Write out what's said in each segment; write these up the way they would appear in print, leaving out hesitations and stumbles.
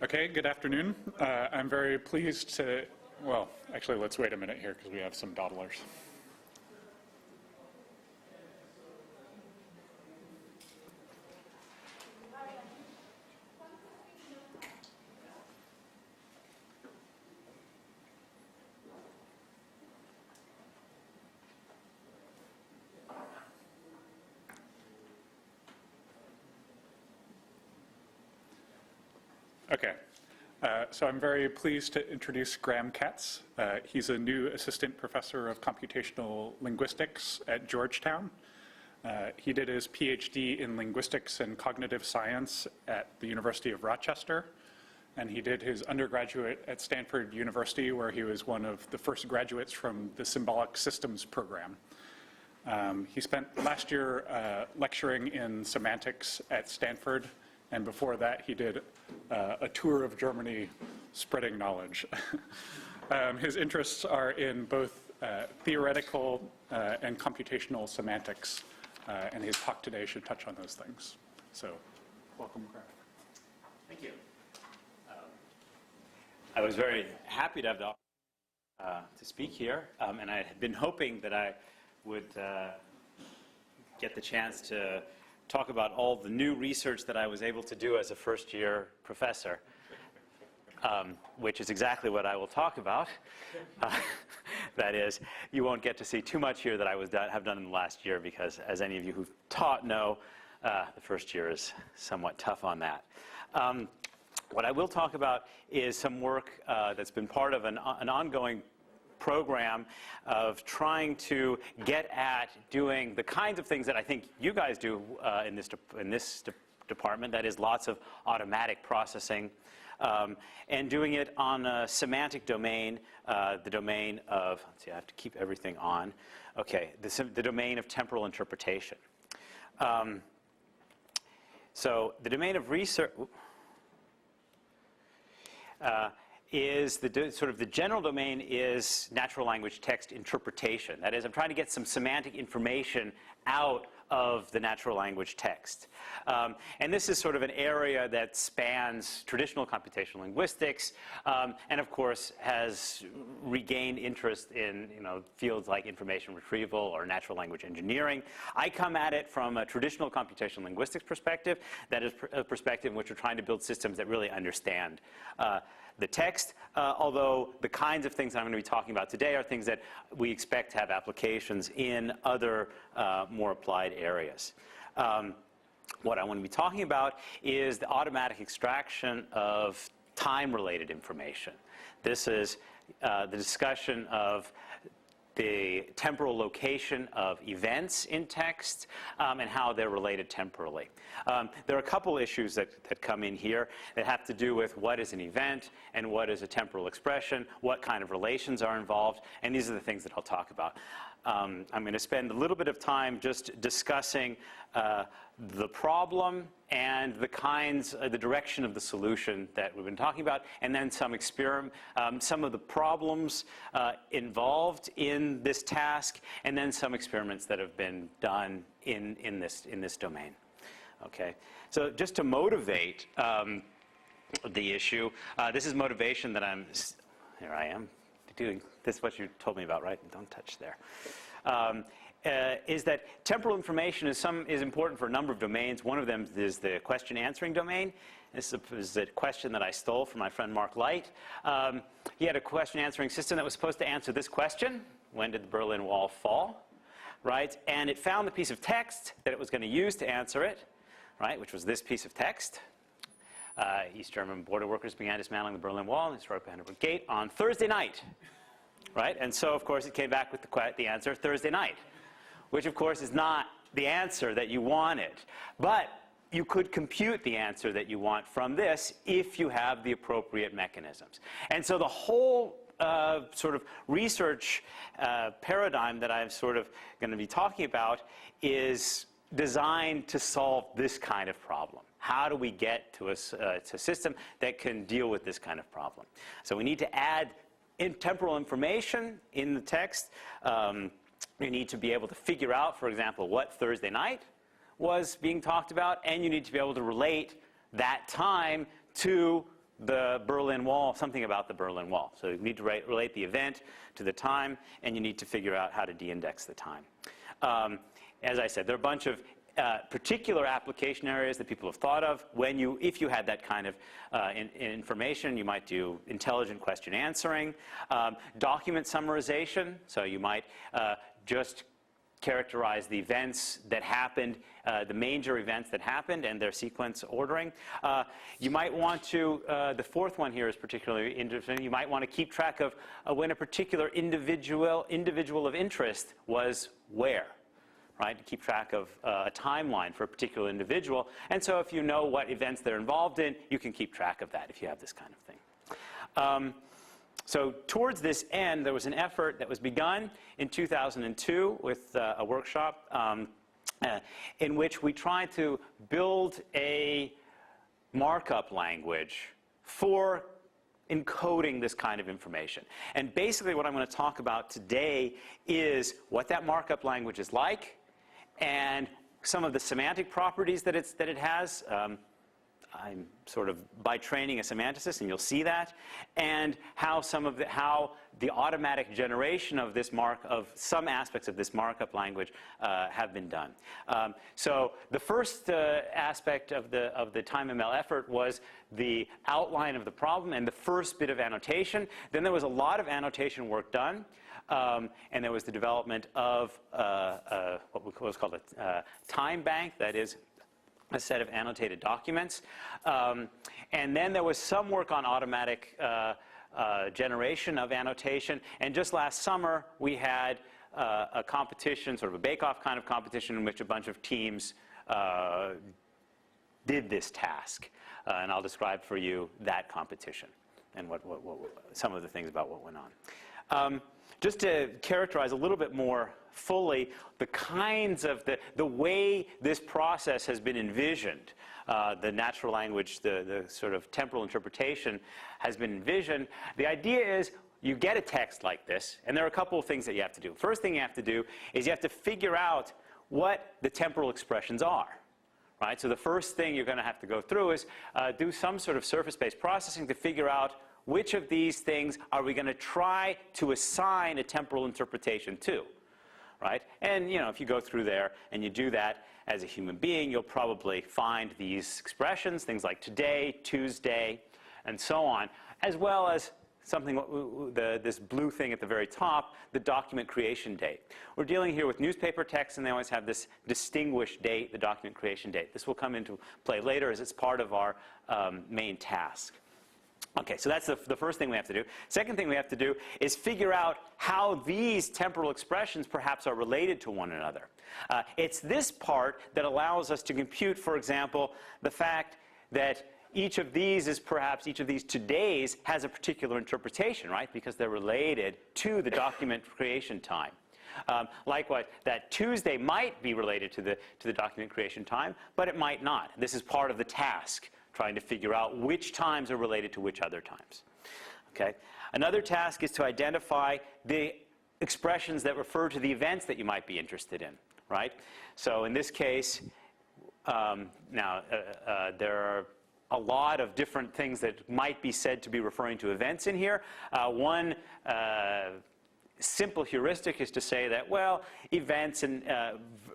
Okay, good afternoon. I'm very pleased to, well, actually, let's wait a minute here because we have some dawdlers. Okay, so I'm very pleased to introduce Graham Katz. He's a new assistant professor of computational linguistics at Georgetown. He did his PhD in linguistics and cognitive science at the University of Rochester, and he did his undergraduate at Stanford University, where he was one of the first graduates from the symbolic systems program. He spent last year lecturing in semantics at Stanford, and before that he did a tour of Germany spreading knowledge. His interests are in both theoretical and computational semantics, and his talk today should touch on those things. So, welcome, Graham. Thank you. I was very happy to have the opportunity to speak here, and I had been hoping that I would get the chance to talk about all the new research that I was able to do as a first-year professor, which is exactly what I will talk about. That is, you won't get to see too much here that I have done in the last year because, as any of you who've taught know, the first year is somewhat tough on that. What I will talk about is some work that's been part of an ongoing program of trying to get at doing the kinds of things that I think you guys do in this department, that is lots of automatic processing, and doing it on a semantic domain, the domain of, let's see, I have to keep everything on. Okay, the domain of temporal interpretation. So the domain of research is sort of the general domain is natural language text interpretation. That is, I'm trying to get some semantic information out of the natural language text. And this is sort of an area that spans traditional computational linguistics, and of course has regained interest in fields like information retrieval or natural language engineering. I come at it from a traditional computational linguistics perspective, that is a perspective in which we're trying to build systems that really understand the text, although the kinds of things I'm going to be talking about today are things that we expect to have applications in other more applied areas. What I want to be talking about is the automatic extraction of time-related information. This is the discussion of the temporal location of events in text and how they're related temporally. There are a couple issues that come in here that have to do with what is an event and what is a temporal expression, what kind of relations are involved, and these are the things that I'll talk about. I'm going to spend a little bit of time just discussing the problem and the direction of the solution that we've been talking about, and then some of the problems involved in this task, and then some experiments that have been done in this domain. Okay, so just to motivate the issue, this is motivation that here I am doing. This is what you told me about, right? Don't touch there. Is that temporal information is important for a number of domains. One of them is the question answering domain. This is a question that I stole from my friend Mark Light. He had a question answering system that was supposed to answer this question: when did the Berlin Wall fall? Right? And it found the piece of text that it was going to use to answer it, right, which was this piece of text. East German border workers began dismantling the Berlin Wall and destroyed Brandenburg Gate on Thursday night. Right? And so, of course, it came back with the answer Thursday night, which, of course, is not the answer that you wanted. But you could compute the answer that you want from this if you have the appropriate mechanisms. And so the whole sort of research paradigm that I'm sort of going to be talking about is designed to solve this kind of problem. How do we get to a system that can deal with this kind of problem? So we need to add temporal information in the text. You need to be able to figure out, for example, what Thursday night was being talked about, and you need to be able to relate that time to the Berlin Wall, something about the Berlin Wall. So you need to relate the event to the time, and you need to figure out how to de-index the time. As I said, there are a bunch of particular application areas that people have thought of. If you had that kind of information, you might do intelligent question answering, document summarization. So you might just characterize the events that happened, the major events that happened and their sequence ordering. You might want to, the fourth one here is particularly interesting, you might want to keep track of when a particular individual of interest was where, right? To keep track of a timeline for a particular individual. And so if you know what events they're involved in, you can keep track of that if you have this kind of thing. So towards this end, there was an effort that was begun in 2002 with a workshop in which we tried to build a markup language for encoding this kind of information. And basically what I'm going to talk about today is what that markup language is like and some of the semantic properties that it has. I'm sort of by training a semanticist, and you'll see that, and how the automatic generation of some aspects of this markup language have been done. So the first aspect of the TimeML effort was the outline of the problem and the first bit of annotation. Then there was a lot of annotation work done. And there was the development of what was called a time bank, that is, a set of annotated documents. And then there was some work on automatic generation of annotation. And just last summer, we had a competition, sort of a bake-off kind of competition, in which a bunch of teams did this task. And I'll describe for you that competition and some of the things about what went on. Just to characterize a little bit more fully the kinds of the way this process has been envisioned, the natural language, the sort of temporal interpretation has been envisioned. The idea is you get a text like this, and there are a couple of things that you have to do. First thing you have to do is you have to figure out what the temporal expressions are. Right? So the first thing you're going to have to go through is do some sort of surface-based processing to figure out which of these things are we going to try to assign a temporal interpretation to, right? And if you go through there and you do that as a human being, you'll probably find these expressions, things like today, Tuesday, and so on, as well as something, this blue thing at the very top, the document creation date. We're dealing here with newspaper text, and they always have this distinguished date, the document creation date. This will come into play later as it's part of our main task. Okay, so that's the first thing we have to do. Second thing we have to do is figure out how these temporal expressions perhaps are related to one another. It's this part that allows us to compute, for example, the fact that each of these todays has a particular interpretation, right? Because they're related to the document creation time. Likewise, that Tuesday might be related to the document creation time, but it might not. This is part of the task, trying to figure out which times are related to which other times. Okay? Another task is to identify the expressions that refer to the events that you might be interested in, right? So in this case, there are a lot of different things that might be said to be referring to events in here. One simple heuristic is to say that, well, events and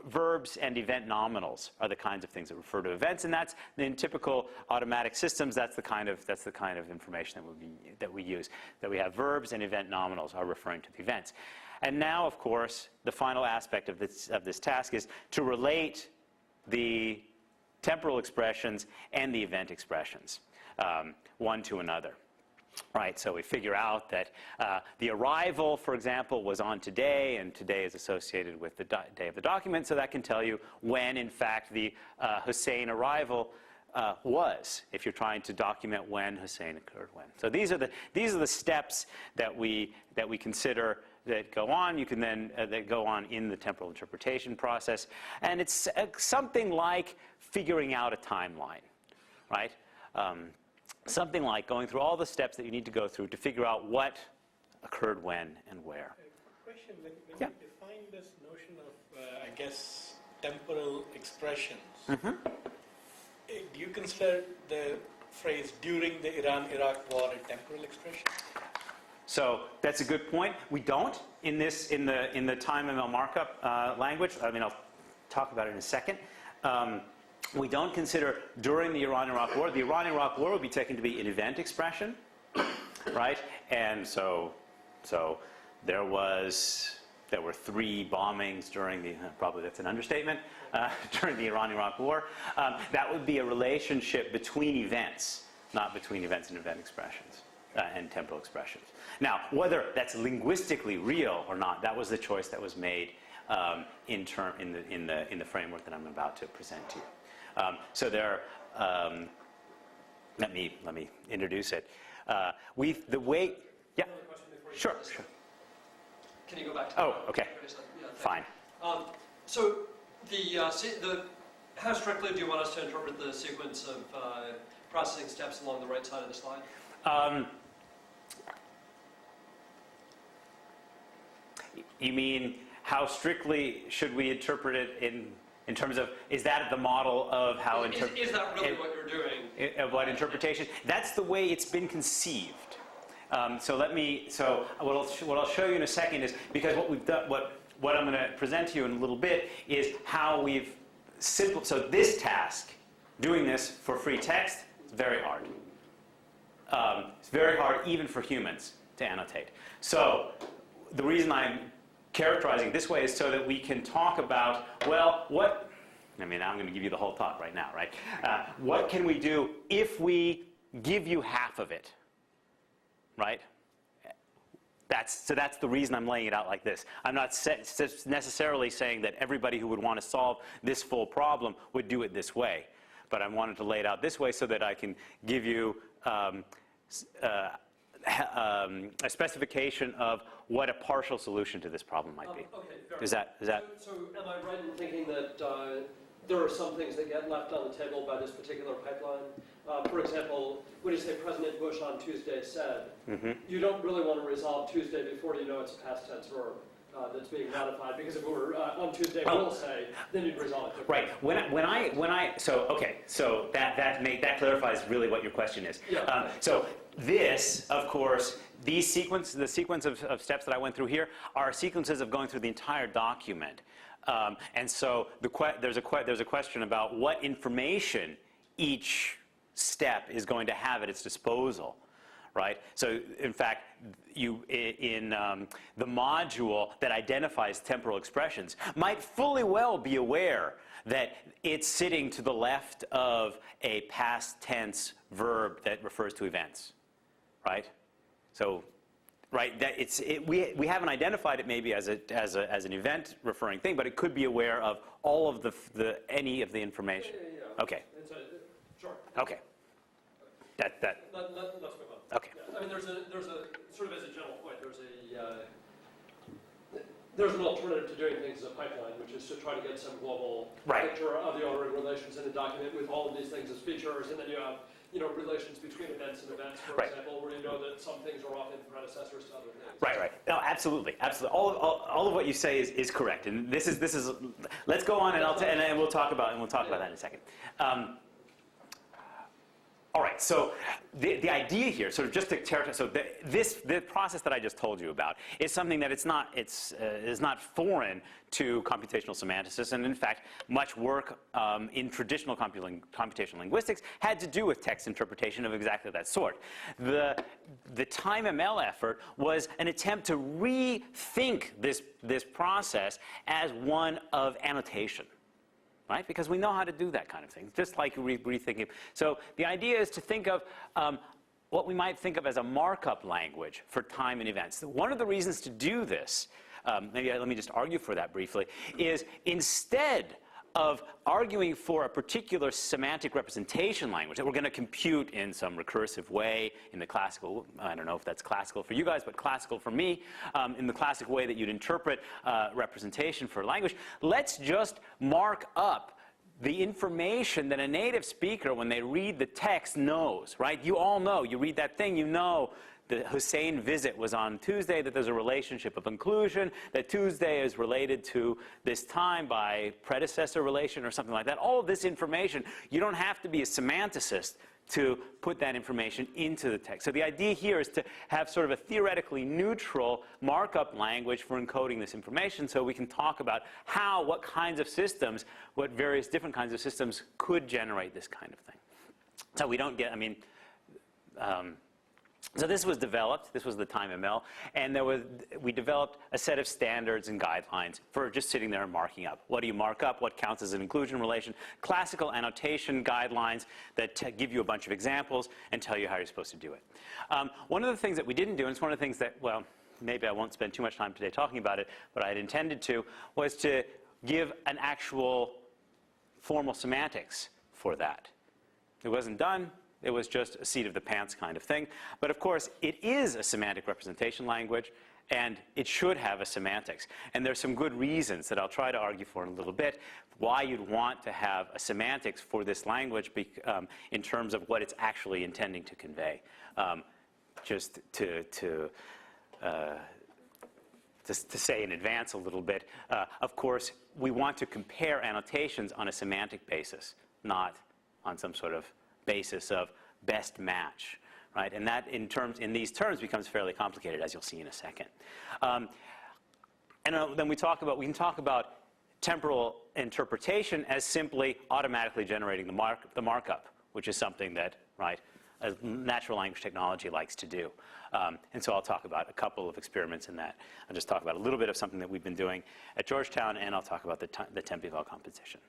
verbs and event nominals are the kinds of things that refer to events, and that's in typical automatic systems. That's the kind of information that we use. That we have verbs and event nominals are referring to the events. And now, of course, the final aspect of this task is to relate the temporal expressions and the event expressions one to another. Right, so we figure out that the arrival, for example, was on today, and today is associated with the day of the document, so that can tell you when, in fact, the Hussein arrival was, if you're trying to document when Hussein occurred when. So these are the steps that we consider that go on. You can then that go on in the temporal interpretation process, and it's something like figuring out a timeline, right? Something like going through all the steps that you need to go through to figure out what occurred when and where. Question, when you define this notion of, I guess, temporal expressions, do you consider the phrase during the Iran-Iraq war a temporal expression? So that's a good point. We don't in the time ML markup language. I mean, I'll talk about it in a second. We don't consider during the Iran-Iraq war. The Iran-Iraq war would be taken to be an event expression, right? And so there were 3 bombings during the, probably that's an understatement, during the Iran-Iraq war. That would be a relationship between events, not between events and event expressions and temporal expressions. Now, whether that's linguistically real or not, that was the choice that was made in the framework that I'm about to present to you. So there, let me introduce it. Yeah. Another question before you Sure. Can you go back to Oh, okay. Yeah, Fine. So how strictly do you want us to interpret the sequence of processing steps along the right side of the slide? You mean how strictly should we interpret it in terms of, is that the model of how Is that really what you're doing? Of what interpretation? That's the way it's been conceived. So what I'll show you in a second is, because what we've done, what I'm going to present to you in a little bit is how we've so this task, doing this for free text, is very hard. It's very hard even for humans to annotate. So the reason I'm characterizing it this way is so that we can talk about, well, I'm going to give you the whole talk right now, right? What can we do if we give you half of it, right? That's the reason I'm laying it out like this. I'm not necessarily saying that everybody who would want to solve this full problem would do it this way, but I wanted to lay it out this way so that I can give you a specification of what a partial solution to this problem might be. Okay, fair Is that? So am I right in thinking that there are some things that get left on the table by this particular pipeline? For example, when you say President Bush on Tuesday said, you don't really want to resolve Tuesday before you know it's a past tense verb that's being modified, because if it were on Tuesday will say, then you'd resolve it differently. Right. So that clarifies really what your question is. Yeah. So this, of course, the sequence of steps that I went through here are sequences of going through the entire document. And so there's a question about what information each step is going to have at its disposal, right? So in fact, in the module that identifies temporal expressions might fully well be aware that it's sitting to the left of a past tense verb that refers to events, right? So, right, that we haven't identified it maybe as an event referring thing, but it could be aware of all of any of the information. Yeah. Okay. Sure. Okay. Let's move on. Okay. Yeah. I mean, there's a sort of as a general point, there's an alternative to doing things as a pipeline, which is to try to get some global picture of the ordering relations in a document with all of these things as features, and then you have relations between events and events, for example, where you know that some things are often predecessors to other things. Right. No, absolutely. All of what you say is correct, and this is. Let's go on, and we'll talk about that in a second. All right, so the idea here, sort of just to characterize, so the process that I just told you about is something that is not foreign to computational semanticists, and in fact, much work in traditional computational linguistics had to do with text interpretation of exactly that sort. The TimeML effort was an attempt to rethink this process as one of annotation. Right? Because we know how to do that kind of thing, just like rethinking. So the idea is to think of what we might think of as a markup language for time and events. One of the reasons to do this, maybe let me just argue for that briefly, is instead of arguing for a particular semantic representation language that we're going to compute in some recursive way in the classical, I don't know if that's classical for you guys, but classical for me, in the classic way that you'd interpret representation for language, let's just mark up the information that a native speaker, when they read the text, knows, right? You all know. You read that thing, you know the Hussein visit was on Tuesday, that there's a relationship of inclusion, that Tuesday is related to this time by predecessor relation or something like that. All of this information, you don't have to be a semanticist to put that information into the text. So the idea here is to have sort of a theoretically neutral markup language for encoding this information, so we can talk about what kinds of systems, what various different kinds of systems could generate this kind of thing. So we don't get, so this was developed, this was the TimeML, and we developed a set of standards and guidelines for just sitting there and marking up. What do you mark up? What counts as an inclusion relation? Classical annotation guidelines that give you a bunch of examples and tell you how you're supposed to do it. One of the things that we didn't do, and it's one of the things that, well, maybe I won't spend too much time today talking about it, but I had intended to, was to give an actual formal semantics for that. It wasn't done. It was just a seat of the pants kind of thing. But of course, it is a semantic representation language, and it should have a semantics. And there's some good reasons that I'll try to argue for in a little bit, why you'd want to have a semantics for this language in terms of what it's actually intending to convey. Just to say in advance a little bit, of course, we want to compare annotations on a semantic basis, not on some sort of basis of best match, right? And that in these terms becomes fairly complicated, as you'll see in a second. And then we can talk about temporal interpretation as simply automatically generating the markup, which is something that, right, a natural language technology likes to do. And so I'll talk about a couple of experiments in that. I'll just talk about a little bit of something that we've been doing at Georgetown, and I'll talk about the Temporal composition.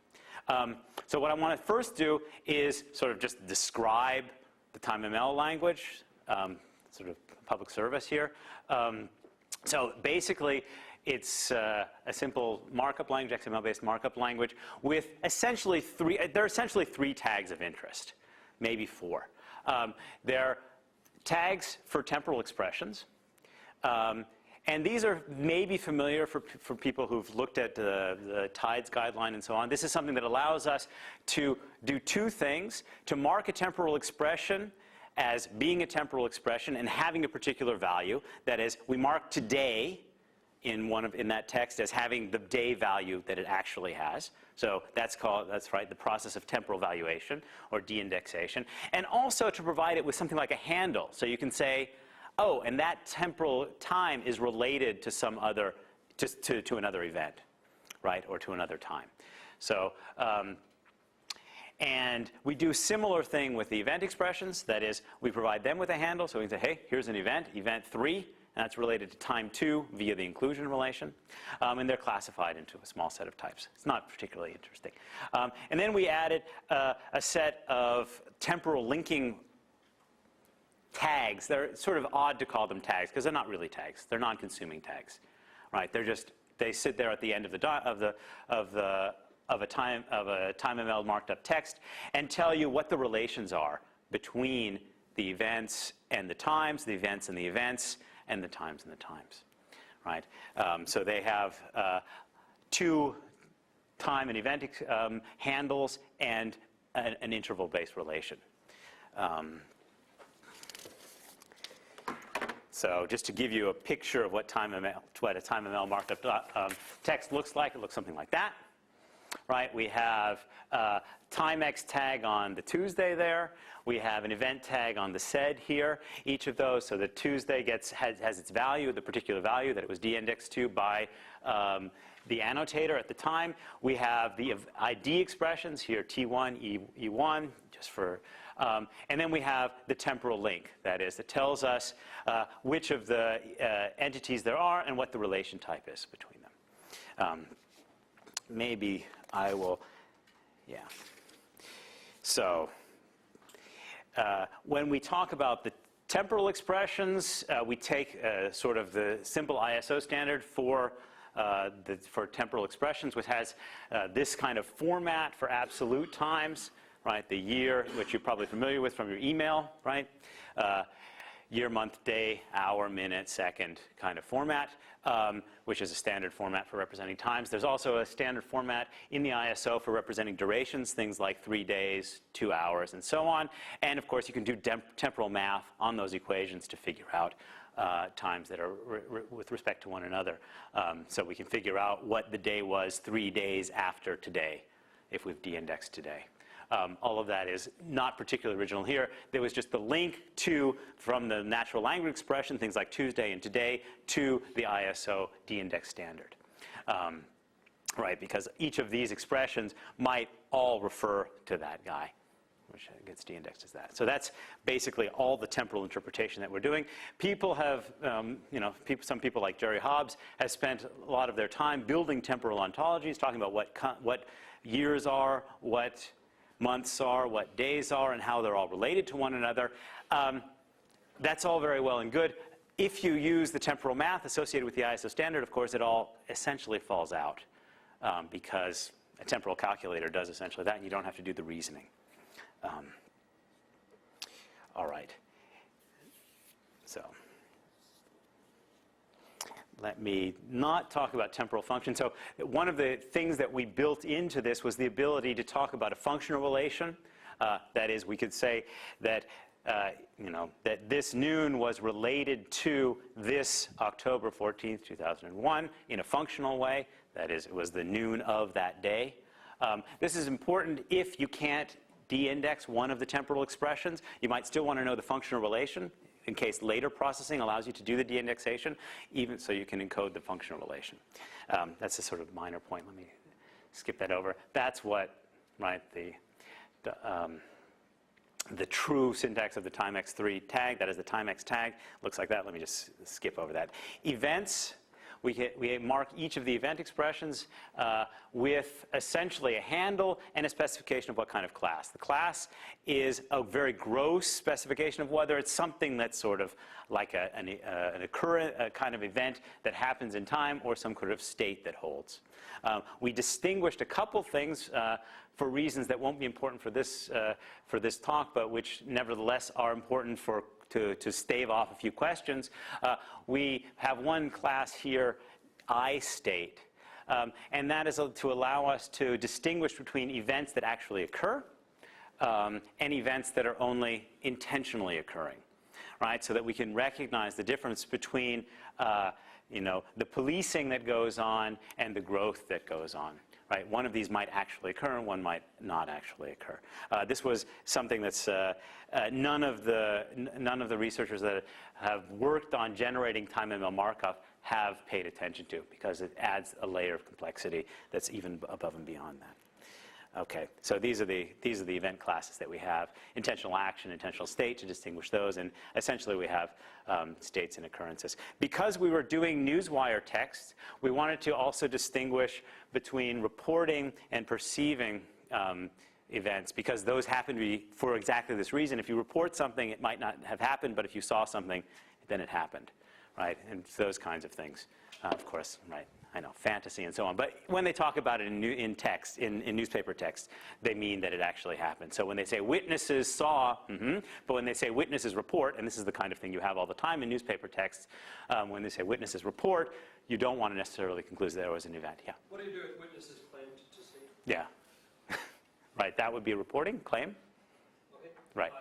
So what I want to first do is sort of just describe the TimeML language, sort of public service here. So basically, it's a simple markup language, XML-based markup language, with essentially there are essentially three tags of interest, maybe four. They're tags for temporal expressions. And these are maybe familiar for people who've looked at the TIDES guideline and so on. This is something that allows us to do two things: to mark a temporal expression as being a temporal expression and having a particular value. That is, we mark today in that text as having the day value that it actually has. So that's right, the process of temporal valuation or de-indexation. And also to provide it with something like a handle. So you can say, oh, and that temporal time is related to some other, to another event, right, or to another time. So, and we do similar thing with the event expressions. That is, we provide them with a handle. So we can say, hey, here's an event 3, and that's related to time 2 via the inclusion relation. And they're classified into a small set of types. It's not particularly interesting. And then we added a set of temporal linking tags. They're sort of odd to call them tags because they're not really tags. They're non-consuming tags, right? They sit there at the end of a TimeML marked up text and tell you what the relations are between the events and the times, the events and the events, and the times and the times, right? So they have 2 time and event handles and an interval-based relation. So just to give you a picture of what a TimeML marked up text looks like, it looks something like that, right? We have a timex tag on the Tuesday there. We have an event tag on the SED here. Each of those, so the Tuesday has its value, the particular value that it was de-indexed to by the annotator at the time. We have the ID expressions here, T1, E1, just for, and then we have the temporal link. That is, it tells us which of the entities there are and what the relation type is between them. Maybe I will, yeah. So when we talk about the temporal expressions, we take sort of the simple ISO standard for temporal expressions, which has this kind of format for absolute times, right? The year, which you're probably familiar with from your email, right? year, month, day, hour, minute, second kind of format, which is a standard format for representing times. There's also a standard format in the ISO for representing durations, things like 3 days, 2 hours, and so on. And of course, you can do temporal math on those equations to figure out times that are with respect to one another. So we can figure out what the day was 3 days after today, if we've de-indexed today. All of that is not particularly original here. There was just the link from the natural language expression, things like Tuesday and today, to the ISO de-index standard. Right, because each of these expressions might all refer to that guy, which gets de-indexed as that. So that's basically all the temporal interpretation that we're doing. People have, some people like Jerry Hobbs has spent a lot of their time building temporal ontologies, talking about what years are, what months are, what days are, and how they're all related to one another. That's all very well and good. If you use the temporal math associated with the ISO standard, of course, it all essentially falls out because a temporal calculator does essentially that, and you don't have to do the reasoning. All right. So let me not talk about temporal function. So one of the things that we built into this was the ability to talk about a functional relation. That is, we could say that, that this noon was related to this October 14th, 2001 in a functional way. That is, it was the noon of that day. This is important if you can't de-index one of the temporal expressions. You might still want to know the functional relation in case later processing allows you to do the de-indexation, even so you can encode the functional relation. That's a sort of minor point. Let me skip that over. That's what, right, the true syntax of the timex3 tag, that is the timex tag, looks like that. Let me just skip over that. Events. We mark each of the event expressions with essentially a handle and a specification of what kind of class. The class is a very gross specification of whether it's something that's sort of like an occurrent kind of event that happens in time or some kind of state that holds. We distinguished a couple things for reasons that won't be important for this talk, but which nevertheless are important to stave off a few questions. We have one class here, iState, and that is to allow us to distinguish between events that actually occur and events that are only intentionally occurring, right? So that we can recognize the difference between the policing that goes on and the growth that goes on. Right? One of these might actually occur, and one might not actually occur. This was something that's none of the researchers that have worked on generating time ML Markov have paid attention to, because it adds a layer of complexity that's even above and beyond that. Okay, so these are the event classes that we have: intentional action, intentional state, to distinguish those, and essentially we have states and occurrences. Because we were doing newswire text, we wanted to also distinguish between reporting and perceiving events, because those happen to be for exactly this reason. If you report something, it might not have happened, but if you saw something, then it happened, right? And those kinds of things, of course, right? I know, fantasy and so on. But when they talk about it in text, in newspaper text, they mean that it actually happened. So when they say witnesses saw, but when they say witnesses report, and this is the kind of thing you have all the time in newspaper texts, when they say witnesses report, you don't want to necessarily conclude there was an event. Yeah? What do you do if witnesses claimed to see? Yeah. Right, that would be a reporting claim. Okay. Right.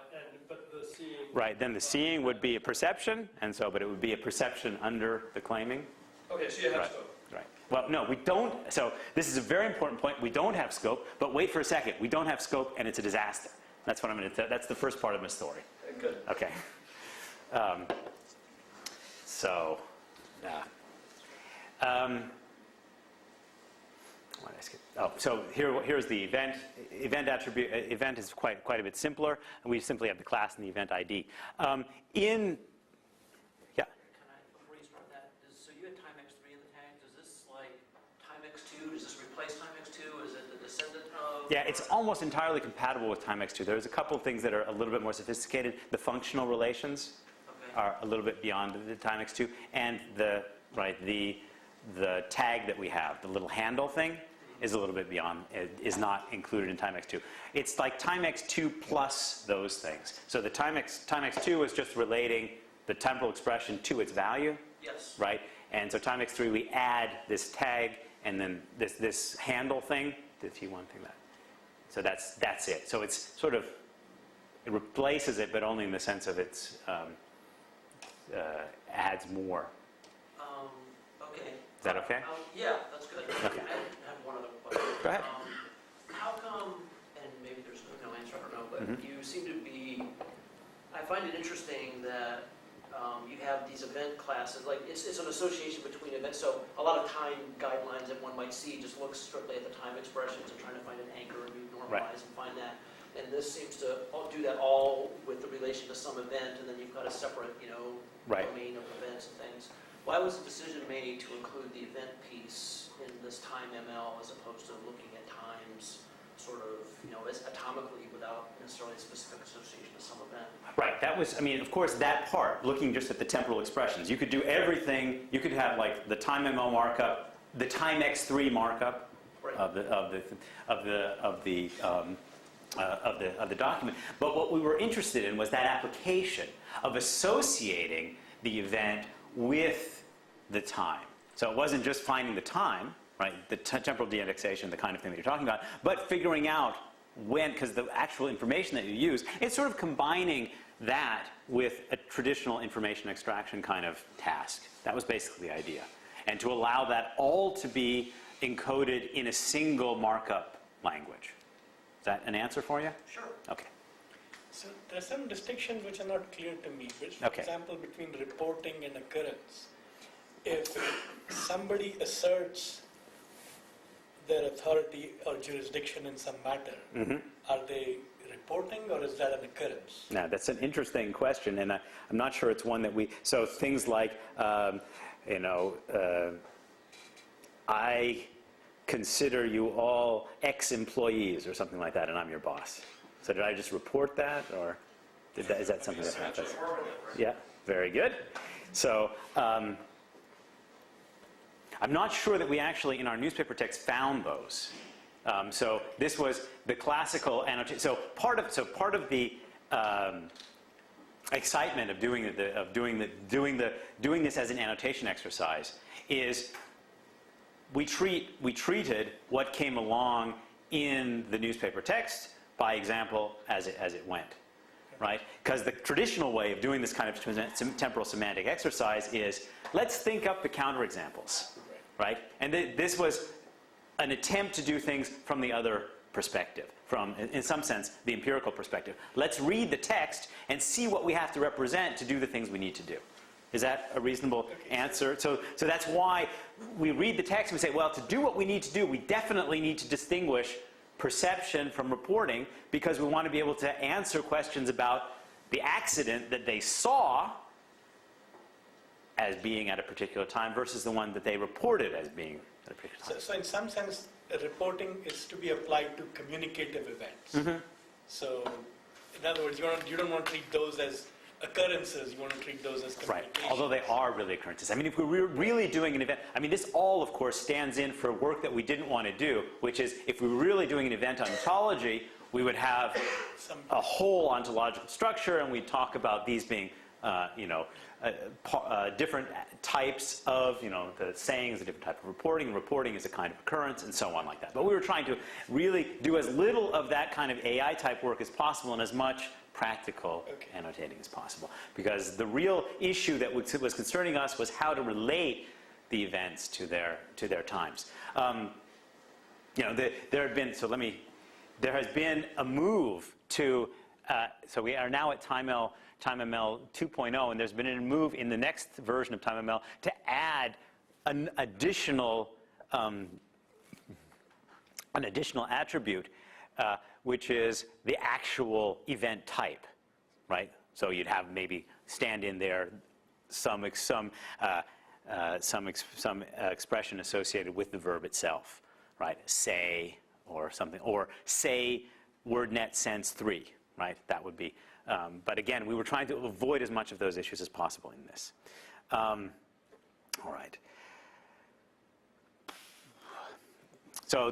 But the seeing... Right, then the seeing would be a perception, and so, but it would be a perception under the claiming. Okay, so you have Right. scope. Right. Well, no, we don't. So this is a very important point. We don't have scope, but wait for a second. We don't have scope, and it's a disaster. That's what I'm going to tell. That's the first part of my story. Good. Okay. What did I skip? Oh, so here's the event. Event attribute. Event is quite a bit simpler, and we simply have the class and the event ID. Before you start that, so you had timex3 in the tag. Does this like timex2? Does this replace timex2? Is it the descendant of? Yeah, it's almost entirely compatible with timex2. There's a couple of things that are a little bit more sophisticated. The functional relations are a little bit beyond the timex2, and the tag that we have, the little handle thing, is a little bit beyond. It is not included in timex2. It's like timex2 plus those things. So the timex2 is just relating the temporal expression to its value, Yes. right? And so timex3, we add this tag and then this handle thing, the T1 thing, that. So that's it. So it's sort of, it replaces it, but only in the sense of it's adds more. Okay. Is that okay? Yeah, that's good. Okay. I have one other question. Go ahead. How come, and maybe there's no answer, I don't know, but Mm-hmm. you seem to be, I find it interesting that you have these event classes, like it's an association between events, so a lot of time guidelines that one might see just looks strictly at the time expressions and trying to find an anchor and you normalize and find that. And this seems to do that all with the relation to some event, and then you've got a separate, Right. domain of events and things. Why was the decision made to include the event piece in this time ML as opposed to looking at times sort of, as atomically without necessarily a specific association to some event? Right, that was, I mean, of course, that part, looking just at the temporal expressions, you could do everything, you could have like the time ML markup, the timex3 markup Right. of the document. But what we were interested in was that application of associating the event with the time. So it wasn't just finding the time, right, the temporal de-indexation, the kind of thing that you're talking about, but figuring out when, because the actual information that you use, it's sort of combining that with a traditional information extraction kind of task. That was basically the idea. And to allow that all to be encoded in a single markup language. Is that an answer for you? Sure. Okay. So there's some distinctions which are not clear to me, which, for Okay. example, between reporting and occurrence. If somebody asserts their authority or jurisdiction in some matter, are they reporting or is that an occurrence? Now, that's an interesting question, and I'm not sure it's one that we... So things like, I consider you all ex-employees or something like that, and I'm your boss. So did I just report that, or is that something that happens? Yeah, very good. So I'm not sure that we actually, in our newspaper text, found those. So this was the classical annotation. So part of the excitement of doing this as an annotation exercise is we treated what came along in the newspaper text by example as it went, right? Because the traditional way of doing this kind of temporal semantic exercise is let's think up the counterexamples, right? And this was an attempt to do things from the other perspective, from, in some sense, the empirical perspective. Let's read the text and see what we have to represent to do the things we need to do. Is that a reasonable answer? So that's why we read the text and we say, well, to do what we need to do, we definitely need to distinguish perception from reporting because we want to be able to answer questions about the accident that they saw as being at a particular time versus the one that they reported as being at a particular time. So in some sense, reporting is to be applied to communicative events. So in other words, you don't want to treat those as occurrences, you want to treat those as Right, communications. although they are really occurrences. I mean, if we were really doing an event, I mean, this all, of course, stands in for work that we didn't want to do, which is if we were really doing an event on ontology, we would have a whole ontological structure, and we'd talk about these being, different types of, the saying is a different type of reporting, and reporting is a kind of occurrence, and so on like that. But we were trying to really do as little of that kind of AI type work as possible and as much practical annotating as possible. Because the real issue that was concerning us was how to relate the events to their times. There has been a move to, so we are now at TimeML 2.0, and there's been a move in the next version of TimeML to add an additional attribute, which is the actual event type, right? So you'd have maybe stand in there some expression associated with the verb itself, right? Say or something, or say WordNet sends 3, right? That would be. But again, we were trying to avoid as much of those issues as possible in this. All right. So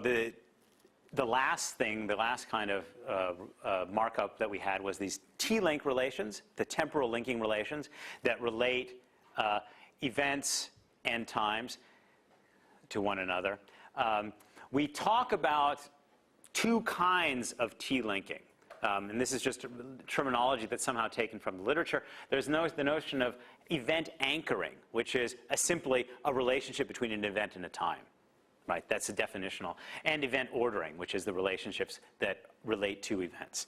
the last kind of markup that we had was these T-link relations, the temporal linking relations that relate events and times to one another. We talk about two kinds of T-linking. And this is just terminology that's somehow taken from the literature. There's the notion of event anchoring, which is simply a relationship between an event and a time. Right? That's the definitional. And event ordering, which is the relationships that relate to events.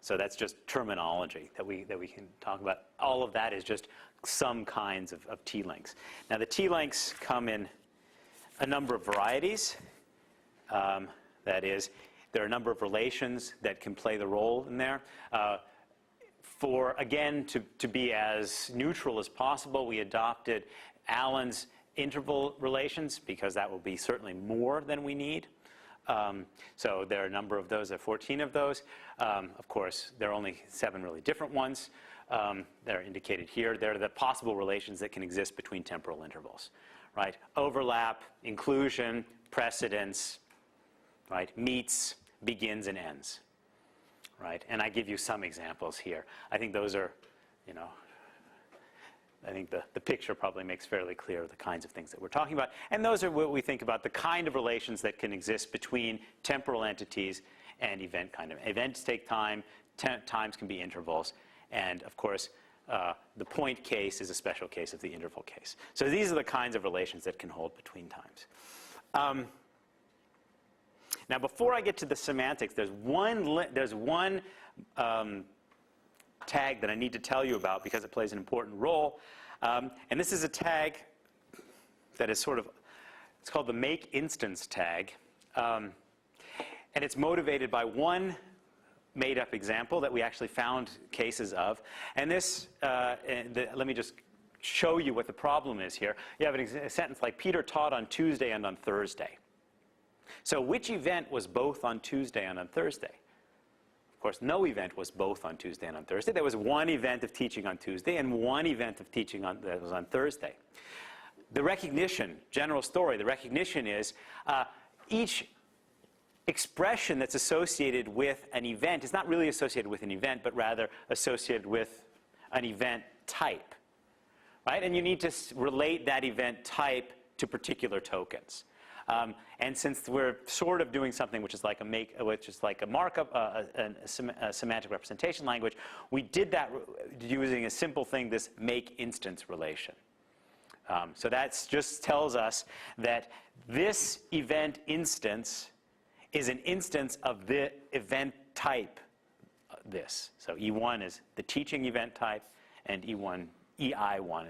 So that's just terminology that we can talk about. All of that is just some kinds of T-links. Now, the T-links come in a number of varieties. That is, there are a number of relations that can play the role in there. Again, to be as neutral as possible, we adopted Allen's interval relations because that will be certainly more than we need. So there are a number of those, there are 14 of those. Of course, there are only 7 really different ones that are indicated here. They're the possible relations that can exist between temporal intervals, right? Overlap, inclusion, precedence, right? Meets, begins, and ends, right? And I give you some examples here. I think those are, I think the picture probably makes fairly clear the kinds of things that we're talking about. And those are what we think about, the kind of relations that can exist between temporal entities and event kind of. Events take time, times can be intervals, and of course, the point case is a special case of the interval case. So these are the kinds of relations that can hold between times. Now, before I get to the semantics, there's one tag that I need to tell you about because it plays an important role. And this is a tag that is it's called the make instance tag. And it's motivated by one made-up example that we actually found cases of. And this, let me just show you what the problem is here. You have a sentence like, Peter taught on Tuesday and on Thursday. So which event was both on Tuesday and on Thursday? Of course, no event was both on Tuesday and on Thursday. There was one event of teaching on Tuesday and one event of teaching that was on Thursday. The recognition, general story, the recognition is each expression that's associated with an event is not really associated with an event, but rather associated with an event type, right? And you need to relate that event type to particular tokens. And since we're sort of doing something which is like a markup, a semantic representation language, we did that using a simple thing, this make instance relation. So that just tells us that this event instance is an instance of the event type, this. So E1 is the teaching event type, and EI1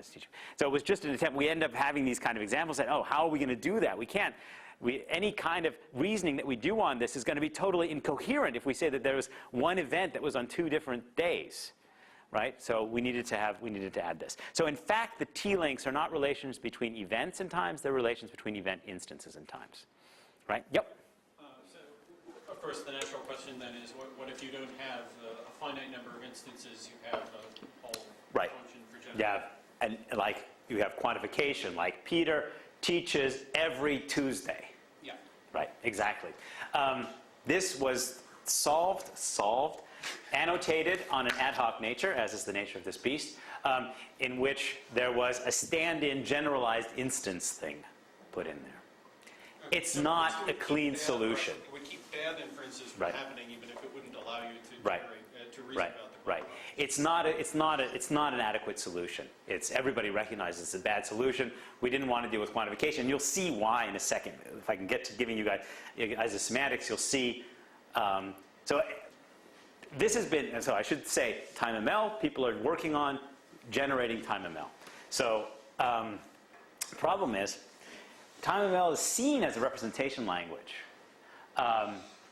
is teaching. So it was just an attempt. We end up having these kind of examples that, how are we going to do that? We can't. Any kind of reasoning that we do on this is going to be totally incoherent if we say that there was one event that was on 2 different days, right? So we needed to add this. So in fact, the T-links are not relations between events and times. They're relations between event instances and times, right? Yep. So, of course, the natural question then is, what if you don't have a finite number of instances? You have a whole right. function for generating. Yeah, and like you have quantification, like Peter teaches every Tuesday. Yeah. Right, exactly. This was solved, annotated on an ad hoc nature, as is the nature of this beast, in which there was a stand-in generalized instance thing put in there. Okay. It's So not a would clean keep bad, solution. It would keep bad inferences from Right. happening, even if it wouldn't allow you to Right. to reason Right, about the right. problem. It's not an adequate solution. Everybody recognizes it's a bad solution. We didn't want to deal with quantification. You'll see why in a second. If I can get to giving you guys the semantics, you'll see. So this has been, so I should say, TimeML. People are working on generating TimeML. So the problem is, TimeML is seen as a representation language.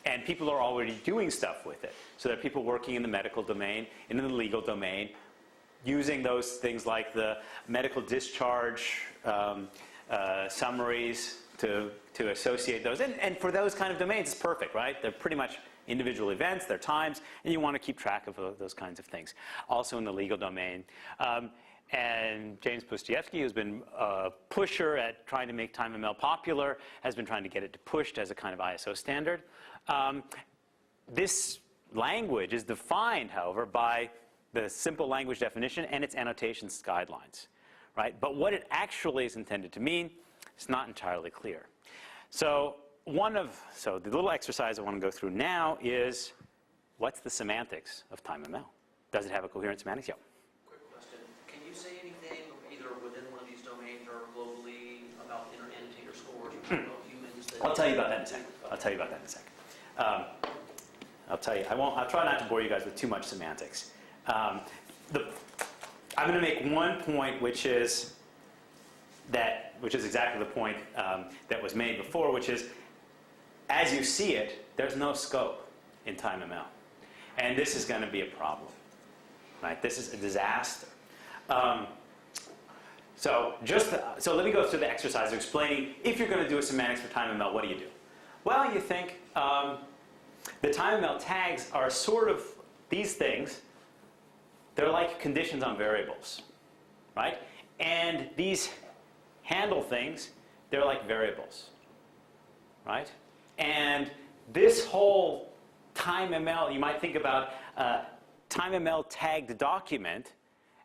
And people are already doing stuff with it. So there are people working in the medical domain, in the legal domain, using those things like the medical discharge summaries to associate those. And for those kind of domains, it's perfect, right? They're pretty much individual events, they're times, and you want to keep track of those kinds of things. Also in the legal domain. And James Pustievsky, who's been a pusher at trying to make TimeML popular, has been trying to get it pushed as a kind of ISO standard. This language is defined, however, by the simple language definition and its annotations guidelines, right? But what it actually is intended to mean is not entirely clear. So the little exercise I want to go through now is, what's the semantics of TimeML? Does it have a coherent semantics? Yeah. Quick question. Can you say anything either within one of these domains or globally about annotator scores or about humans? I'll tell you about that in a second. I'll tell you. I'll try not to bore you guys with too much semantics. I'm going to make one point, which is exactly the point that was made before, which is, as you see it, there's no scope in TimeML, and this is going to be a problem, right? This is a disaster. So let me go through the exercise of explaining, if you're going to do a semantics for TimeML, what do you do? Well, you think the TimeML tags are sort of these things. They're like conditions on variables, right? And these handle things, they're like variables, right? And this whole TimeML, you might think about TimeML tagged document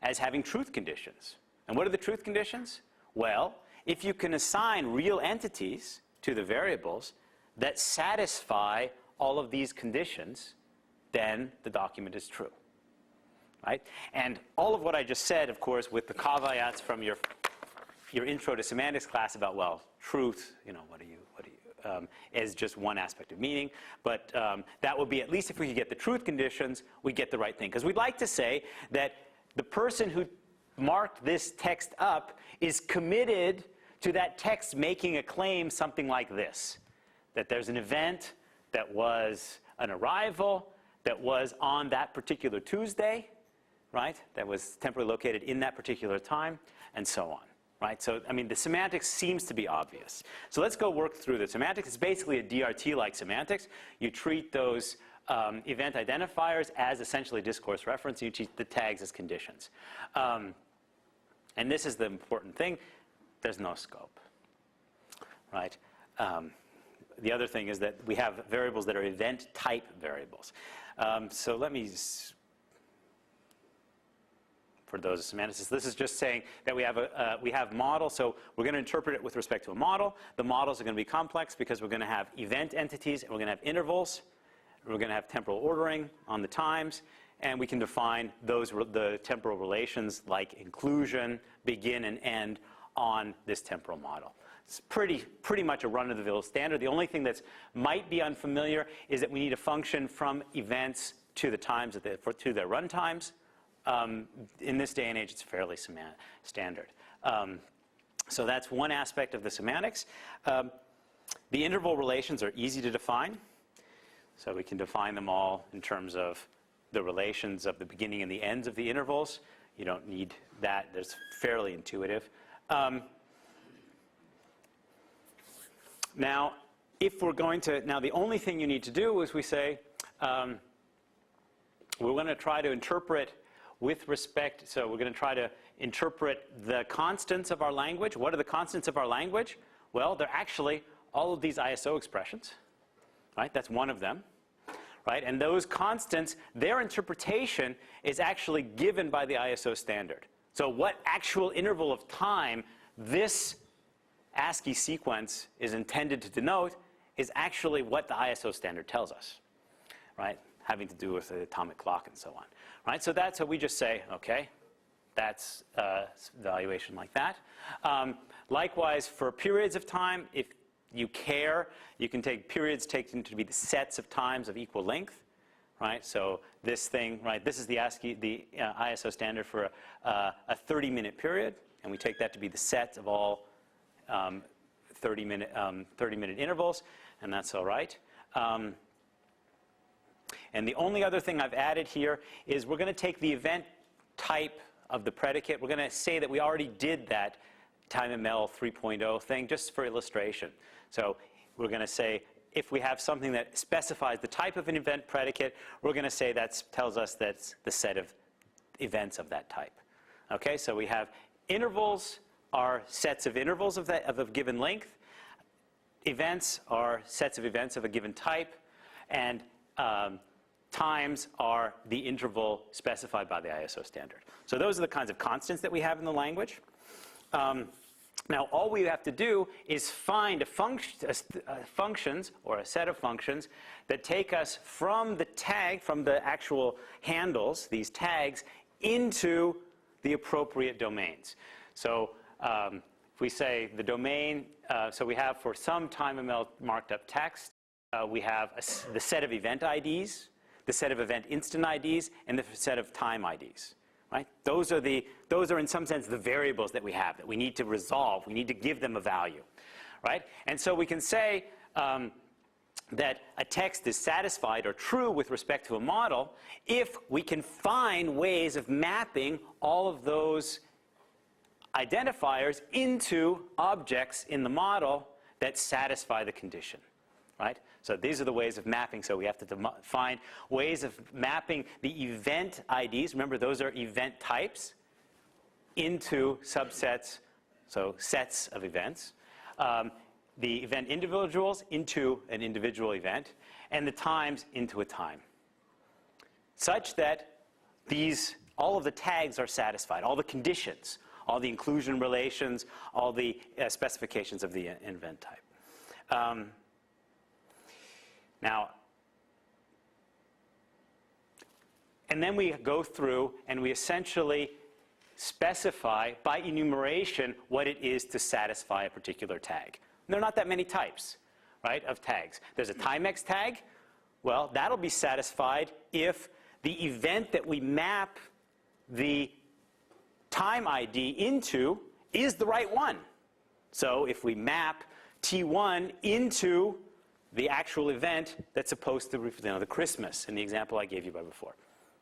as having truth conditions. And what are the truth conditions? Well, if you can assign real entities to the variables that satisfy all of these conditions, then the document is true, right? And all of what I just said, of course, with the caveats from your intro to semantics class about, well, truth, what do you is just one aspect of meaning. But that would be, at least if we could get the truth conditions, we get the right thing. Because we'd like to say that the person who marked this text up is committed to that text making a claim something like this, that there's an event that was an arrival that was on that particular Tuesday, right, that was temporally located in that particular time, and so on. Right? So, I mean, the semantics seems to be obvious. So let's go work through the semantics. It's basically a DRT-like semantics. You treat those event identifiers as essentially discourse reference. You treat the tags as conditions. And this is the important thing. There's no scope. Right? The other thing is that we have variables that are event type variables. So let me for those semanticists. This is just saying that we have model, so we're going to interpret it with respect to a model. The models are going to be complex because we're going to have event entities, and we're going to have intervals, and we're going to have temporal ordering on the times, and we can define the temporal relations like inclusion, begin, and end on this temporal model. It's pretty much a run-of-the-mill standard. The only thing that might be unfamiliar is that we need a function from events to the times to their run times. In this day and age, it's fairly standard. So that's one aspect of the semantics. The interval relations are easy to define. So we can define them all in terms of the relations of the beginning and the ends of the intervals. You don't need that. That's fairly intuitive. Now, if we're going to, now the only thing you need to do is we say, we're going to try to interpret with respect, so we're going to try to interpret the constants of our language. What are the constants of our language? Well, they're actually all of these ISO expressions, right? That's one of them, right? And those constants, their interpretation is actually given by the ISO standard. So what actual interval of time this ASCII sequence is intended to denote is actually what the ISO standard tells us, right? Having to do with the atomic clock and so on, right? So that's how we just say, okay, that's valuation like that. Likewise, for periods of time, if you care, you can take periods taken to be the sets of times of equal length, right? So this thing, right, this is the ASCII, the ISO standard for a 30-minute period, and we take that to be the set of all 30-minute intervals, and that's all right. And the only other thing I've added here is we're going to take the event type of the predicate. We're going to say that we already did that TimeML 3.0 thing just for illustration. So we're going to say if we have something that specifies the type of an event predicate, we're going to say that tells us that's the set of events of that type. Okay, so we have intervals are sets of intervals of a given length. Events are sets of events of a given type. And times are the interval specified by the ISO standard. So those are the kinds of constants that we have in the language. Now, all we have to do is find functions or a set of functions that take us from the tag, from the actual handles, these tags, into the appropriate domains. So if we say the domain, so we have for some time-ML marked up text, we have the set of event IDs, the set of event instant IDs, and the set of time IDs. Right? Those are in some sense the variables that we have that we need to resolve. We need to give them a value. Right? And so we can say that a text is satisfied or true with respect to a model if we can find ways of mapping all of those identifiers into objects in the model that satisfy the condition. Right? So these are the ways of mapping. So we have to find ways of mapping the event IDs. Remember, those are event types into subsets, so sets of events. The event individuals into an individual event, and the times into a time, such that all of the tags are satisfied, all the conditions, all the inclusion relations, all the specifications of the event type. Now, and then we go through and we essentially specify by enumeration what it is to satisfy a particular tag. And there are not that many types, right, of tags. There's a timex tag. Well, that'll be satisfied if the event that we map the time ID into is the right one. So if we map T1 into the actual event that's supposed to, the Christmas in the example I gave you before.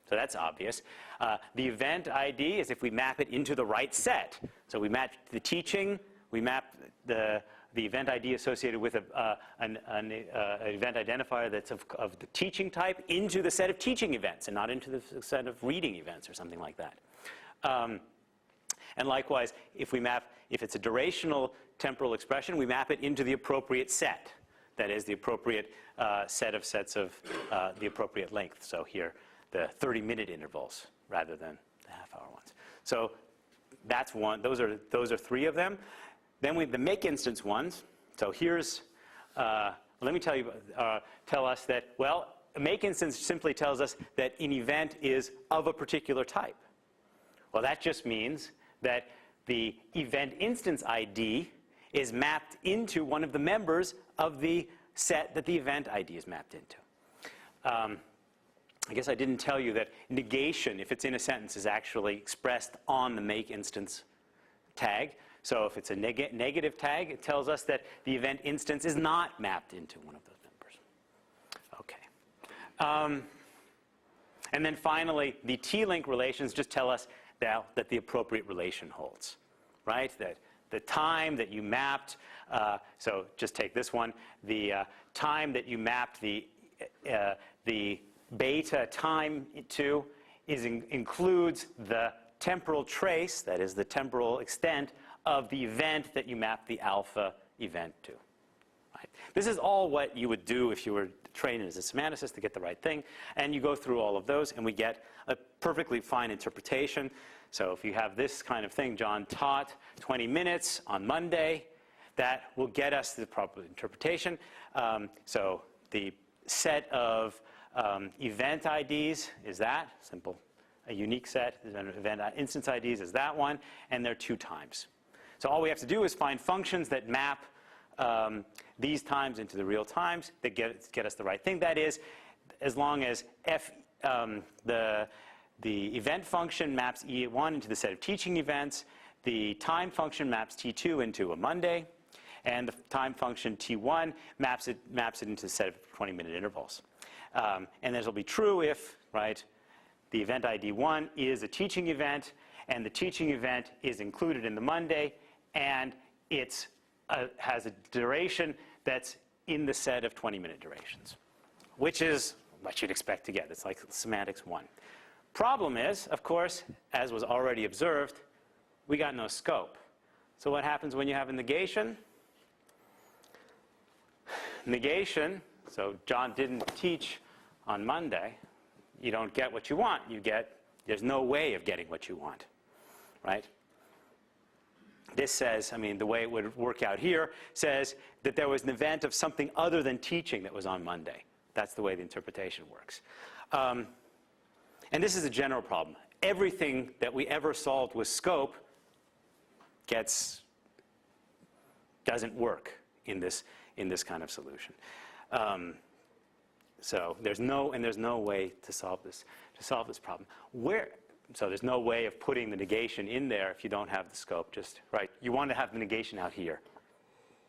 So that's obvious. The event ID is if we map it into the right set. So we map the teaching, we map the event ID associated with an event identifier that's of the teaching type into the set of teaching events and not into the set of reading events or something like that. And likewise, if it's a durational temporal expression, we map it into the appropriate set. That is the appropriate set of sets of the appropriate length. So here, the 30-minute intervals rather than the half-hour ones. So that's one. Those are three of them. Then we have the make instance ones. So here's, let me tell us that, well, a make instance simply tells us that an event is of a particular type. Well, that just means that the event instance ID is mapped into one of the members of the set that the event ID is mapped into. I guess I didn't tell you that negation, if it's in a sentence, is actually expressed on the make instance tag. So if it's a negative tag, it tells us that the event instance is not mapped into one of those members. Okay. And then finally, the T-link relations just tell us that the appropriate relation holds, right? That the time that you mapped, so just take this one, the time that you mapped the beta time to includes the temporal trace, that is the temporal extent, of the event that you map the alpha event to. Right? This is all what you would do if you were trained as a semanticist to get the right thing. And you go through all of those, and we get a perfectly fine interpretation. So if you have this kind of thing, John taught 20 minutes on Monday, that will get us the proper interpretation. So the set of event IDs is that, simple. A unique set, event instance IDs is that one, and they're 2 times. So all we have to do is find functions that map these times into the real times that get us the right thing. That is, as long as the event function maps E1 into the set of teaching events, the time function maps T2 into a Monday, and the time function T1 maps it into the set of 20-minute intervals. And this will be true if, right, the event ID 1 is a teaching event, and the teaching event is included in the Monday, and it has a duration that's in the set of 20-minute durations, which is what you'd expect to get. It's like semantics 1. Problem is, of course, as was already observed, we got no scope. So what happens when you have a negation? Negation, so John didn't teach on Monday. You don't get what you want. There's no way of getting what you want, right? This says, I mean, the way it would work out here says that there was an event of something other than teaching that was on Monday. That's the way the interpretation works. And this is a general problem. Everything that we ever solved with scope doesn't work in this kind of solution. So there's no way to solve this problem. So there's no way of putting the negation in there if you don't have the scope. Just right. You want to have the negation out here.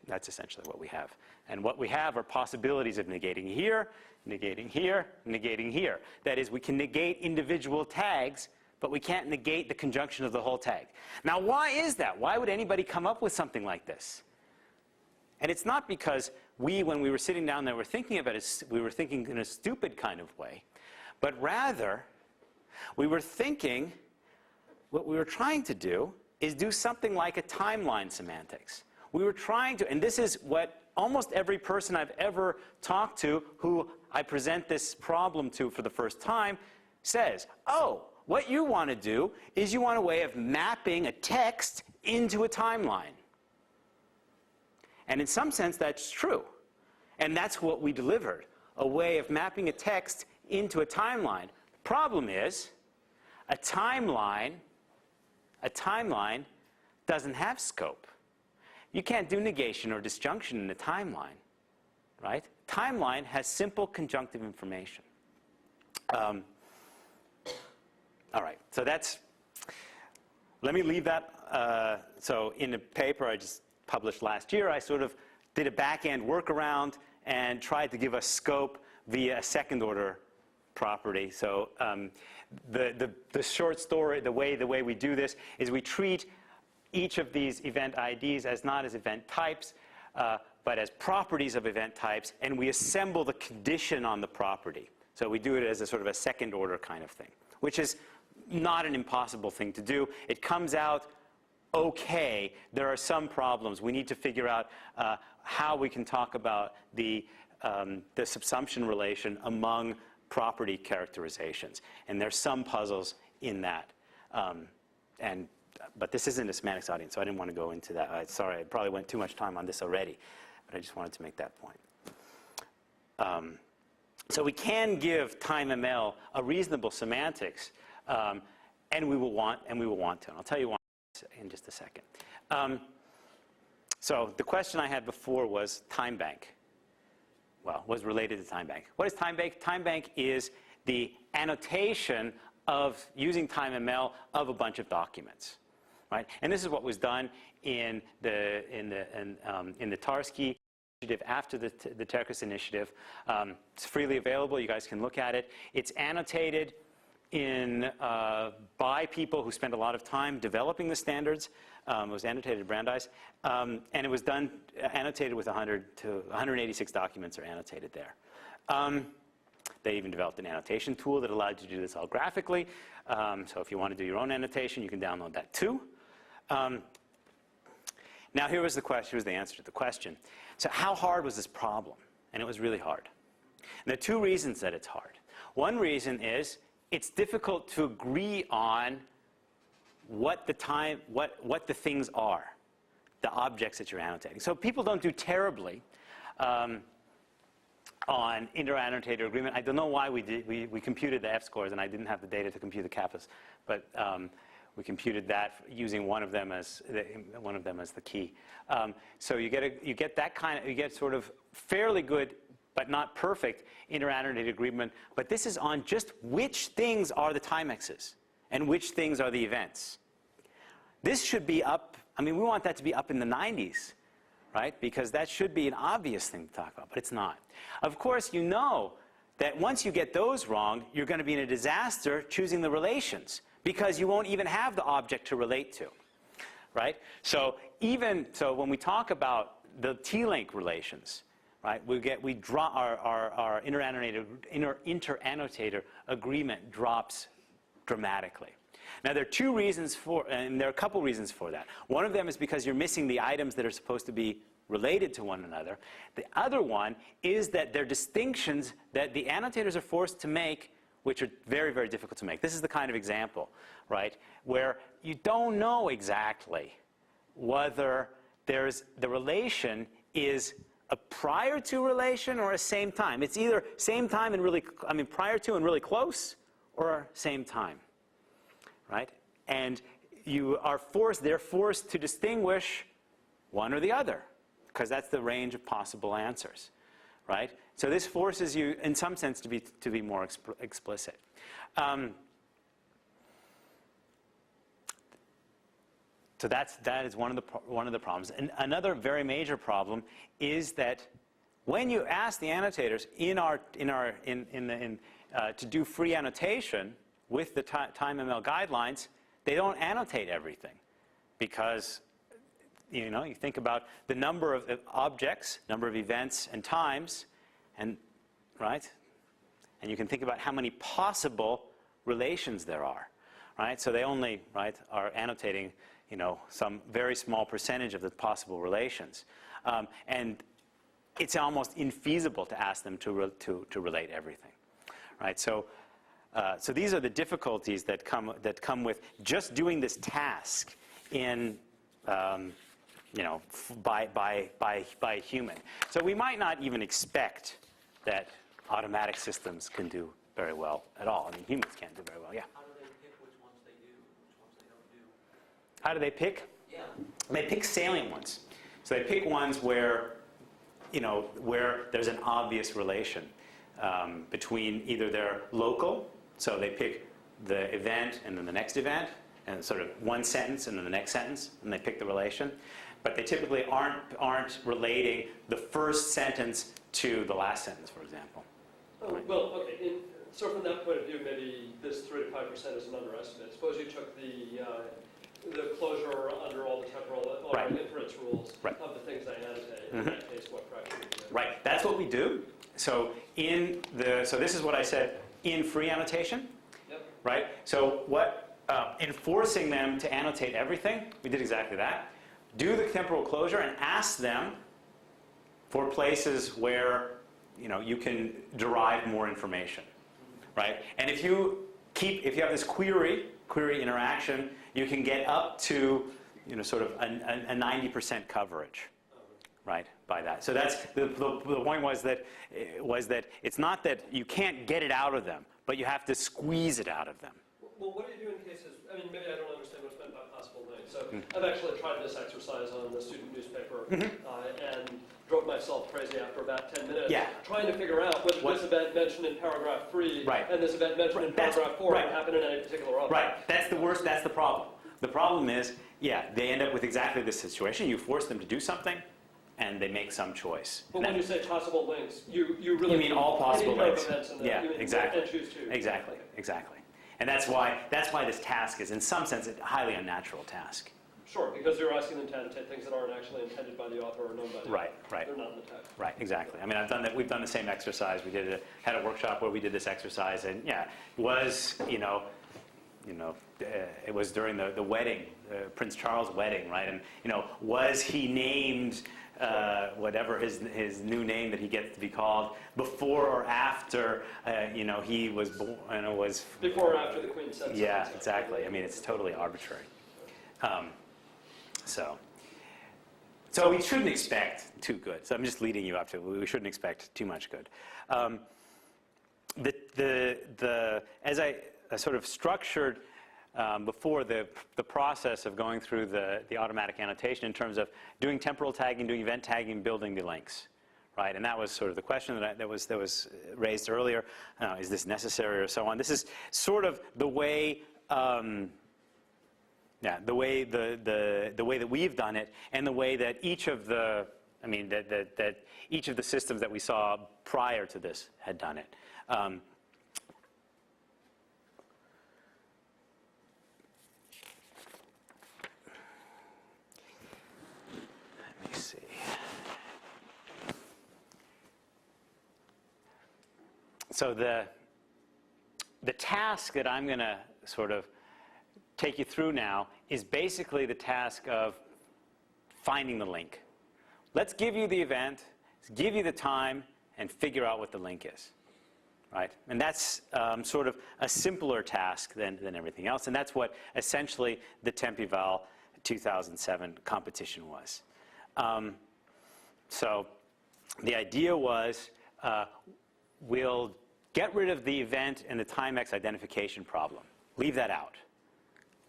That's essentially what we have. And what we have are possibilities of negating here, negating here, negating here. That is, we can negate individual tags, but we can't negate the conjunction of the whole tag. Now, why is that? Why would anybody come up with something like this? And it's not because when we were sitting down there, were thinking about it, we were thinking in a stupid kind of way, but rather, we were thinking, what we were trying to do is do something like a timeline semantics. We were trying to, and this is what almost every person I've ever talked to who I present this problem to for the first time says, oh, what you want to do is you want a way of mapping a text into a timeline. And in some sense, that's true. And that's what we delivered, a way of mapping a text into a timeline. Problem is, a timeline doesn't have scope. You can't do negation or disjunction in a timeline, right? Timeline has simple conjunctive information. All right, so let me leave that. So in a paper I just published last year, I sort of did a back-end workaround and tried to give us scope via a second-order property. So the short story, the way we do this is we treat each of these event IDs as not as event types, but as properties of event types, and we assemble the condition on the property. So we do it as a sort of a second-order kind of thing, which is not an impossible thing to do. It comes out okay. There are some problems. We need to figure out how we can talk about the subsumption relation among property characterizations. And there's some puzzles in that. But this isn't a semantics audience, so I didn't want to go into that. Sorry, I probably went too much time on this already, but I just wanted to make that point. So we can give TimeML a reasonable semantics, and we will want to. And I'll tell you why in just a second. So the question I had before was time bank. Well, was related to time bank. What is time bank? Time bank is the annotation of using TimeML of a bunch of documents, right? And this is what was done in the Tarski initiative after the Terkus initiative. It's freely available. You guys can look at it. It's annotated by people who spent a lot of time developing the standards. It was annotated at Brandeis, and it was annotated with 100 to 186 documents are annotated there. They even developed an annotation tool that allowed you to do this all graphically. So if you want to do your own annotation, you can download that too. Now here was the answer to the question. So how hard was this problem? And it was really hard. And there are two reasons that it's hard. One reason is it's difficult to agree on what the things are, the objects that you're annotating. So people don't do terribly on inter-annotator agreement. I don't know why we computed the F-scores, and I didn't have the data to compute the kappas, but we computed that using one of them as the key. So you get sort of fairly good, but not perfect inter-annotator agreement. But this is on just which things are the timexes and which things are the events. This should be up. I mean, we want that to be up in the 90s. Right? Because that should be an obvious thing to talk about, but it's not. Of course, you know that once you get those wrong, you're going to be in a disaster choosing the relations, because you won't even have the object to relate to. Right? So when we talk about the T-link relations, right, we draw our inter-annotator agreement drops dramatically. Now, there are two reasons and there are a couple reasons for that. One of them is because you're missing the items that are supposed to be related to one another. The other one is that there are distinctions that the annotators are forced to make, which are very, very difficult to make. This is the kind of example, right, where you don't know exactly whether the relation is a prior to relation or a same time. It's either same time and prior to and really close, or same time, right? And they're forced to distinguish one or the other, because that's the range of possible answers, right? So this forces you, in some sense, to be more explicit. So that is one of the problems. And another very major problem is that when you ask the annotators to do free annotation with the TimeML guidelines, they don't annotate everything, because you think about the number of objects, number of events and times, and right, and you can think about how many possible relations there are, right? So they only are annotating some very small percentage of the possible relations, and it's almost infeasible to ask them to relate everything, right? So these are the difficulties that come with just doing this task in by a human. So we might not even expect that automatic systems can do very well at all. I mean, humans can't do very well. Yeah. How do they pick which ones they do, which ones they don't do? How do they pick? Yeah. They pick salient ones. So they pick ones where there's an obvious relation between either they're local, so they pick the event and then the next event, and sort of one sentence and then the next sentence, and they pick the relation. But they typically aren't relating the first sentence to the last sentence, for example. Oh, well, okay. So from that point of view, maybe this 3 to 5% is an underestimate. Suppose you took the closure under all the temporal inference rules of the things I annotate. In that case, what fraction would you do? Right. That's what we do. So so this is what I said in free annotation. Yep. Right. So enforcing them to annotate everything, we did exactly that. Do the temporal closure and ask them for places where you can derive more information, right? And if you have this query interaction, you can get up to sort of a 90% coverage, right? By that. So that's the point was that it's not that you can't get it out of them, but you have to squeeze it out of them. Well, what do you do in cases, maybe I don't understand what's meant by possible links. So I've actually tried this exercise on the student newspaper and drove myself crazy after about 10 minutes trying to figure out whether this event mentioned in paragraph 3 and this event mentioned in paragraph 4 would happen in any particular object. Right. That's the worst. That's the problem. The problem is, they end up with exactly this situation. You force them to do something, and they make some choice. But when you say possible links, you really mean all possible links. Events in Yeah, exactly. And choose two. Exactly. And that's why this task is, in some sense, a highly unnatural task. Sure, because you're asking them to annotate things that aren't actually intended by the author or known by the author. Right. They're not in the text. Right, exactly. I've done that. We've done the same exercise. We had a workshop where we did this exercise, and it was it was during the wedding, Prince Charles' wedding, right? And was he named whatever his new name that he gets to be called before or after he was born? Was before or after the Queen said so. Yeah, exactly. It's totally arbitrary. So we shouldn't expect too good. So I'm just leading you up to it. We shouldn't expect too much good. As I sort of structured before the process of going through the automatic annotation in terms of doing temporal tagging, doing event tagging, building the links, right? And that was sort of the question that was raised earlier. Is this necessary or so on? This is sort of the way. The way that we've done it, and the way that each of the each of the systems that we saw prior to this had done it. Let me see. So the task that I'm going to sort of take you through now is basically the task of finding the link. Let's give you the event, give you the time, and figure out what the link is, right? And that's sort of a simpler task than everything else, and that's what essentially the Tempeval 2007 competition was. So the idea was we'll get rid of the event and the timex identification problem. Leave that out.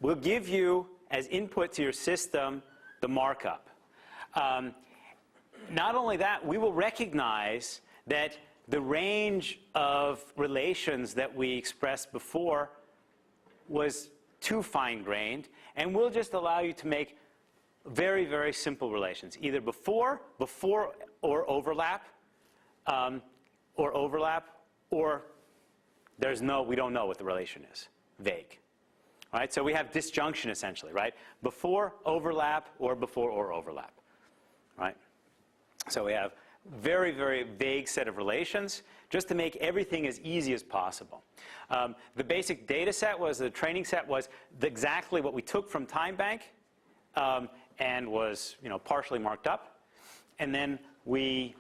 We'll give you, as input to your system, the markup. Not only that, we will recognize that the range of relations that we expressed before was too fine-grained, and we'll just allow you to make very, very simple relations, either before or overlap, or there's no, we don't know what the relation is, vague. All right, so we have disjunction essentially, right? Before overlap or before or overlap, right? So we have very, very vague set of relations just to make everything as easy as possible. The basic data set was, the training set was exactly what we took from TimeBank and was, partially marked up. And then we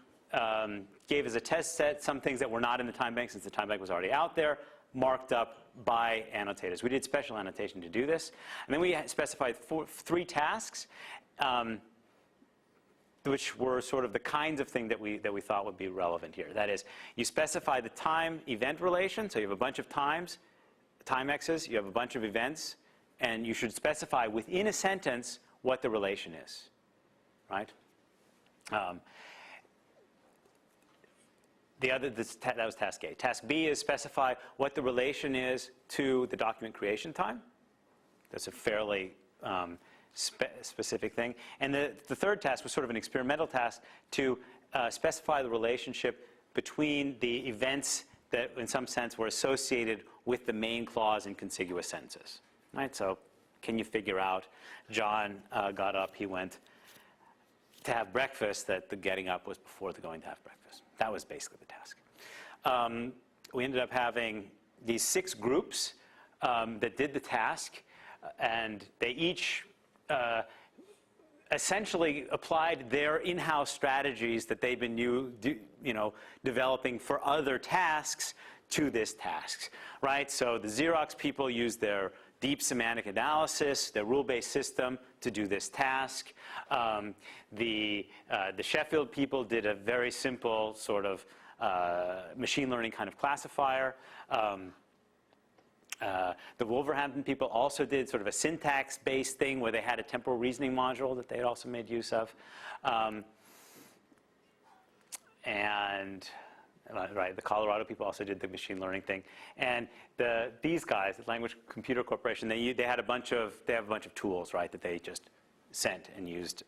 gave as a test set some things that were not in the TimeBank, since the TimeBank was already out there, marked up by annotators. We did special annotation to do this. And then we specified three tasks, which were sort of the kinds of thing that we thought would be relevant here. That is, you specify the time-event relation, so you have a bunch of times, timexes, you have a bunch of events, and you should specify within a sentence what the relation is, right? That was task A. Task B is specify what the relation is to the document creation time. That's a fairly specific thing. And the third task was sort of an experimental task to specify the relationship between the events that, in some sense, were associated with the main clause in contiguous sentences. Right? So can you figure out, John got up, he went to have breakfast, that the getting up was before the going to have breakfast. That was basically the task. We ended up having these 6 groups that did the task, and they each essentially applied their in-house strategies that they've been developing for other tasks to this task, right? So the Xerox people used their deep semantic analysis, their rule-based system to do this task. The Sheffield people did a very simple sort of machine learning kind of classifier. The Wolverhampton people also did sort of a syntax-based thing where they had a temporal reasoning module that they had also made use of. Right, the Colorado people also did the machine learning thing. And these guys, the Language Computer Corporation, they have a bunch of tools, right, that they just sent and used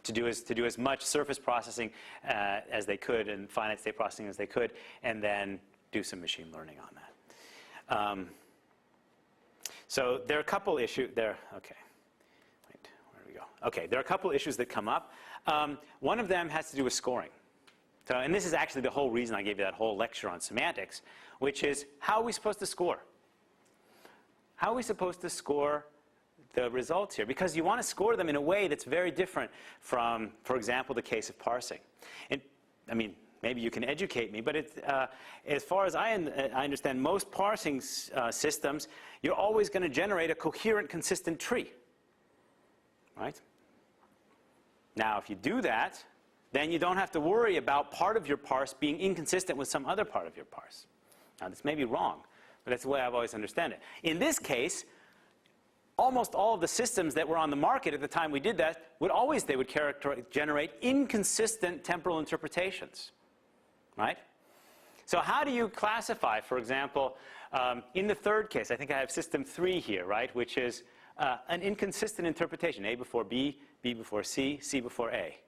to do as much surface processing as they could and finite state processing as they could, and then do some machine learning on that. So there are a couple issues there. Okay, wait, where do we go? Okay, there are a couple issues that come up. One of them has to do with scoring. So, and this is actually the whole reason I gave you that whole lecture on semantics, which is, how are we supposed to score? How are we supposed to score the results here? Because you want to score them in a way that's very different from, for example, the case of parsing. And, I mean, maybe you can educate me, but as far as I understand, most parsing systems, you're always going to generate a coherent, consistent tree, right? Now, if you do that, then you don't have to worry about part of your parse being inconsistent with some other part of your parse. Now, this may be wrong, but that's the way I've always understood it. In this case, almost all of the systems that were on the market at the time we did that would generate inconsistent temporal interpretations, right? So how do you classify, for example, in the third case, I think I have system 3 here, right, which is an inconsistent interpretation, A before B, B before C, C before A.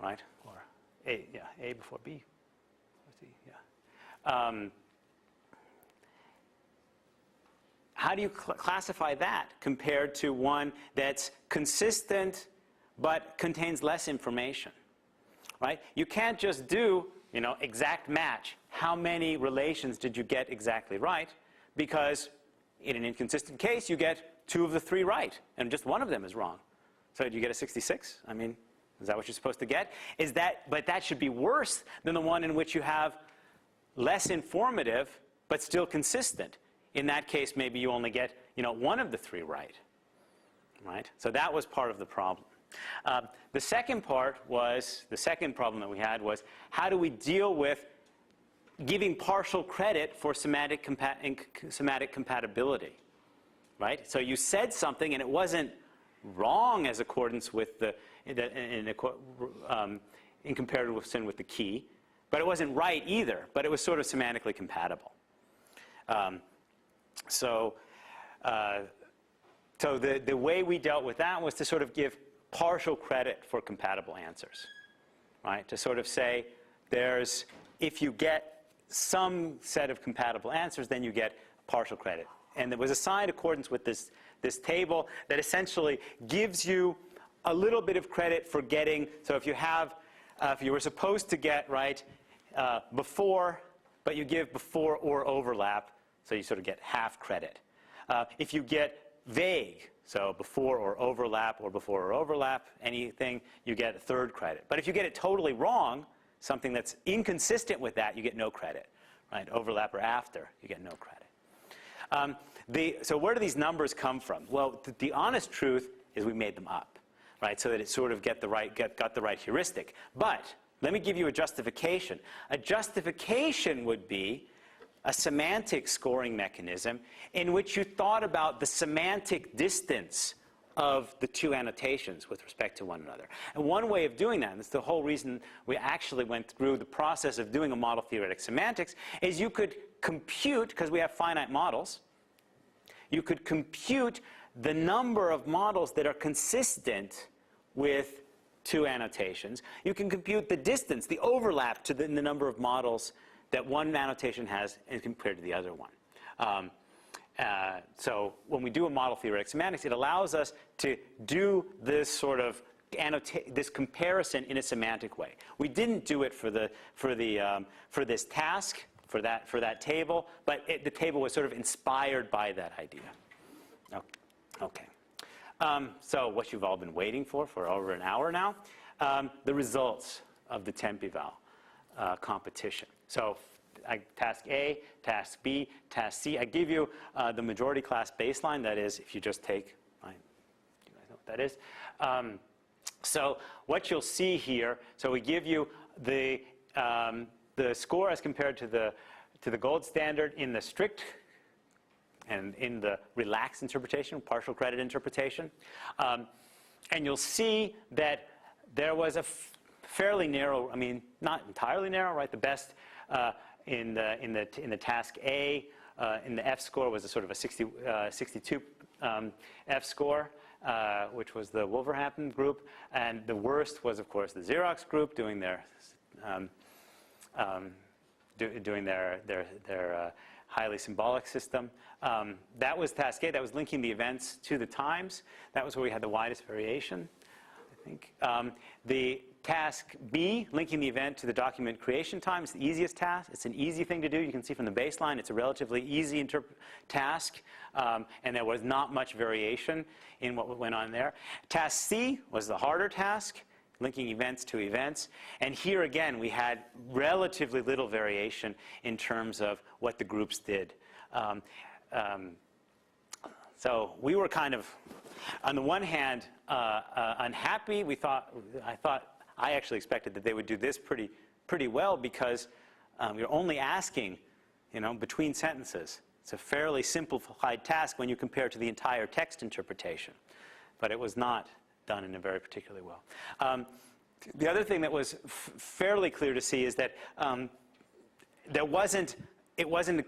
Right? Or A before B, C, yeah. How do you classify that compared to one that's consistent but contains less information, right? You can't just do, exact match. How many relations did you get exactly right? Because in an inconsistent case, you get 2 of the 3 right, and just 1 of them is wrong. So do you get a 66? I mean, is that what you're supposed to get? But that should be worse than the one in which you have less informative, but still consistent. In that case, maybe you only get, 1 of the 3 right. Right? So that was part of the problem. The second problem that we had was, how do we deal with giving partial credit for semantic compatibility? Right? So you said something and it wasn't wrong as accordance with in comparison with the key, but it wasn't right either, but it was sort of semantically compatible. So the way we dealt with that was to sort of give partial credit for compatible answers, right? To sort of say, if you get some set of compatible answers, then you get partial credit. And there was assigned accordance with this table that essentially gives you a little bit of credit for getting, so if you were supposed to get, right, before, but you give before or overlap, so you sort of get half credit. If you get vague, so before or overlap, anything, you get a 3rd credit. But if you get it totally wrong, something that's inconsistent with that, you get no credit, right? Overlap or after, you get no credit. So where do these numbers come from? Well, the honest truth is we made them up, right? So that it sort of got the right heuristic. But let me give you a justification. A justification would be a semantic scoring mechanism in which you thought about the semantic distance of the 2 annotations with respect to one another. And one way of doing that, and it's the whole reason we actually went through the process of doing a model theoretic semantics, is you could compute, because we have finite models, you could compute the number of models that are consistent with 2 annotations. You can compute the distance, the overlap to the number of models that one annotation has compared to the other one. So when we do a model theoretic semantics, it allows us to do this sort of this comparison in a semantic way. We didn't do it for this task, for that table, but the table was sort of inspired by that idea. Okay. So what you've all been waiting for over an hour now, the results of the Temporal competition. So task A, task B, task C. I give you the majority class baseline. That is, if you just take, you guys know what that is. So what you'll see here, so we give you the score as compared to the gold standard in the strict and in the relaxed interpretation, partial credit interpretation. And you'll see that there was a fairly narrow, I mean, not entirely narrow, right? The best in the task A, in the F score was a sort of a 62 F score, which was the Wolverhampton group, and the worst was, of course, the Xerox group doing their highly symbolic system. That was task A. That was linking the events to the times. That was where we had the widest variation, I think. The task B, linking the event to the document creation time, is the easiest task. It's an easy thing to do. You can see from the baseline, it's a relatively easy task, and there was not much variation in what went on there. Task C was the harder task, linking events to events. And here again, we had relatively little variation in terms of what the groups did. So we were kind of, on the one hand, unhappy. I actually expected that they would do this pretty well because you're only asking, between sentences. It's a fairly simplified task when you compare to the entire text interpretation. But it was not done in a very particularly well. The other thing that was fairly clear to see is that it wasn't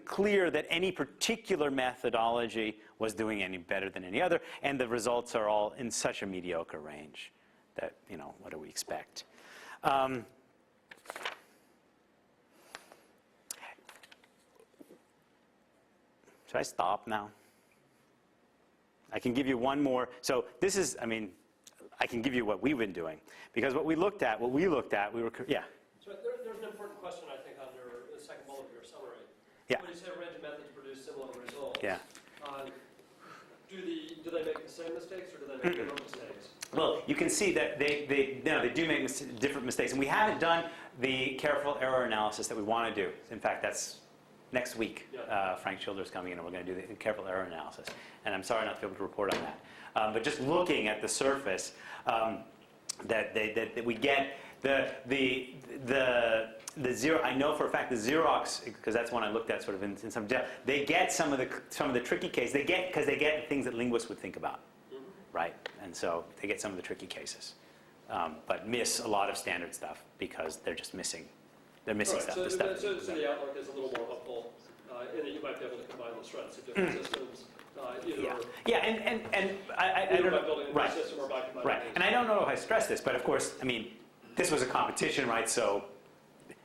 clear that any particular methodology was doing any better than any other, and the results are all in such a mediocre range that, what do we expect? Should I stop now? I can give you one more. So this is, I can give you what we've been doing. Because what we looked at, yeah. So there's an important question, I think, under the second bullet of your summary. Yeah. When you say range of methods produce similar results, yeah. do they make the same mistakes or do they make different mistakes? Well, you can see that they do make different mistakes. And we haven't done the careful error analysis that we want to do. In fact, that's next week. Yeah. Frank Childers coming in and we're going to do the careful error analysis. And I'm sorry not to be able to report on that. But just looking at the surface, that we get the zero. I know for a fact the Xerox, because that's one I looked at sort of in some depth. They get some of the tricky cases. Because they get things that linguists would think about, right? And so they get some of the tricky cases, but miss a lot of standard stuff because they're just missing. They're missing stuff. So The stuff the outlook is a little more hopeful, in that you might be able to combine the strengths of different systems. Yeah, and I Either don't by know. building a new Right. system or by combining Right, things. and I don't know if I stress this, but of course, I mean, this was a competition, right? So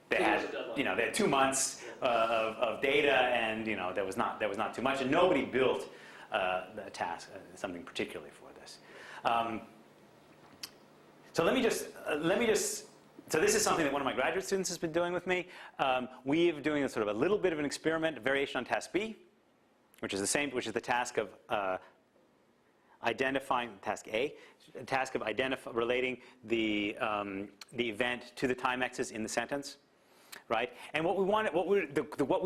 they had, they had 2 months of data, and there was not too much, and nobody built the task something particularly for this. So let me just. So this is something that one of my graduate students has been doing with me. We're doing sort of a little bit of an experiment, a variation on task B, which is the task of identifying task A, the task of relating the event to the time X's in the sentence, right? And what we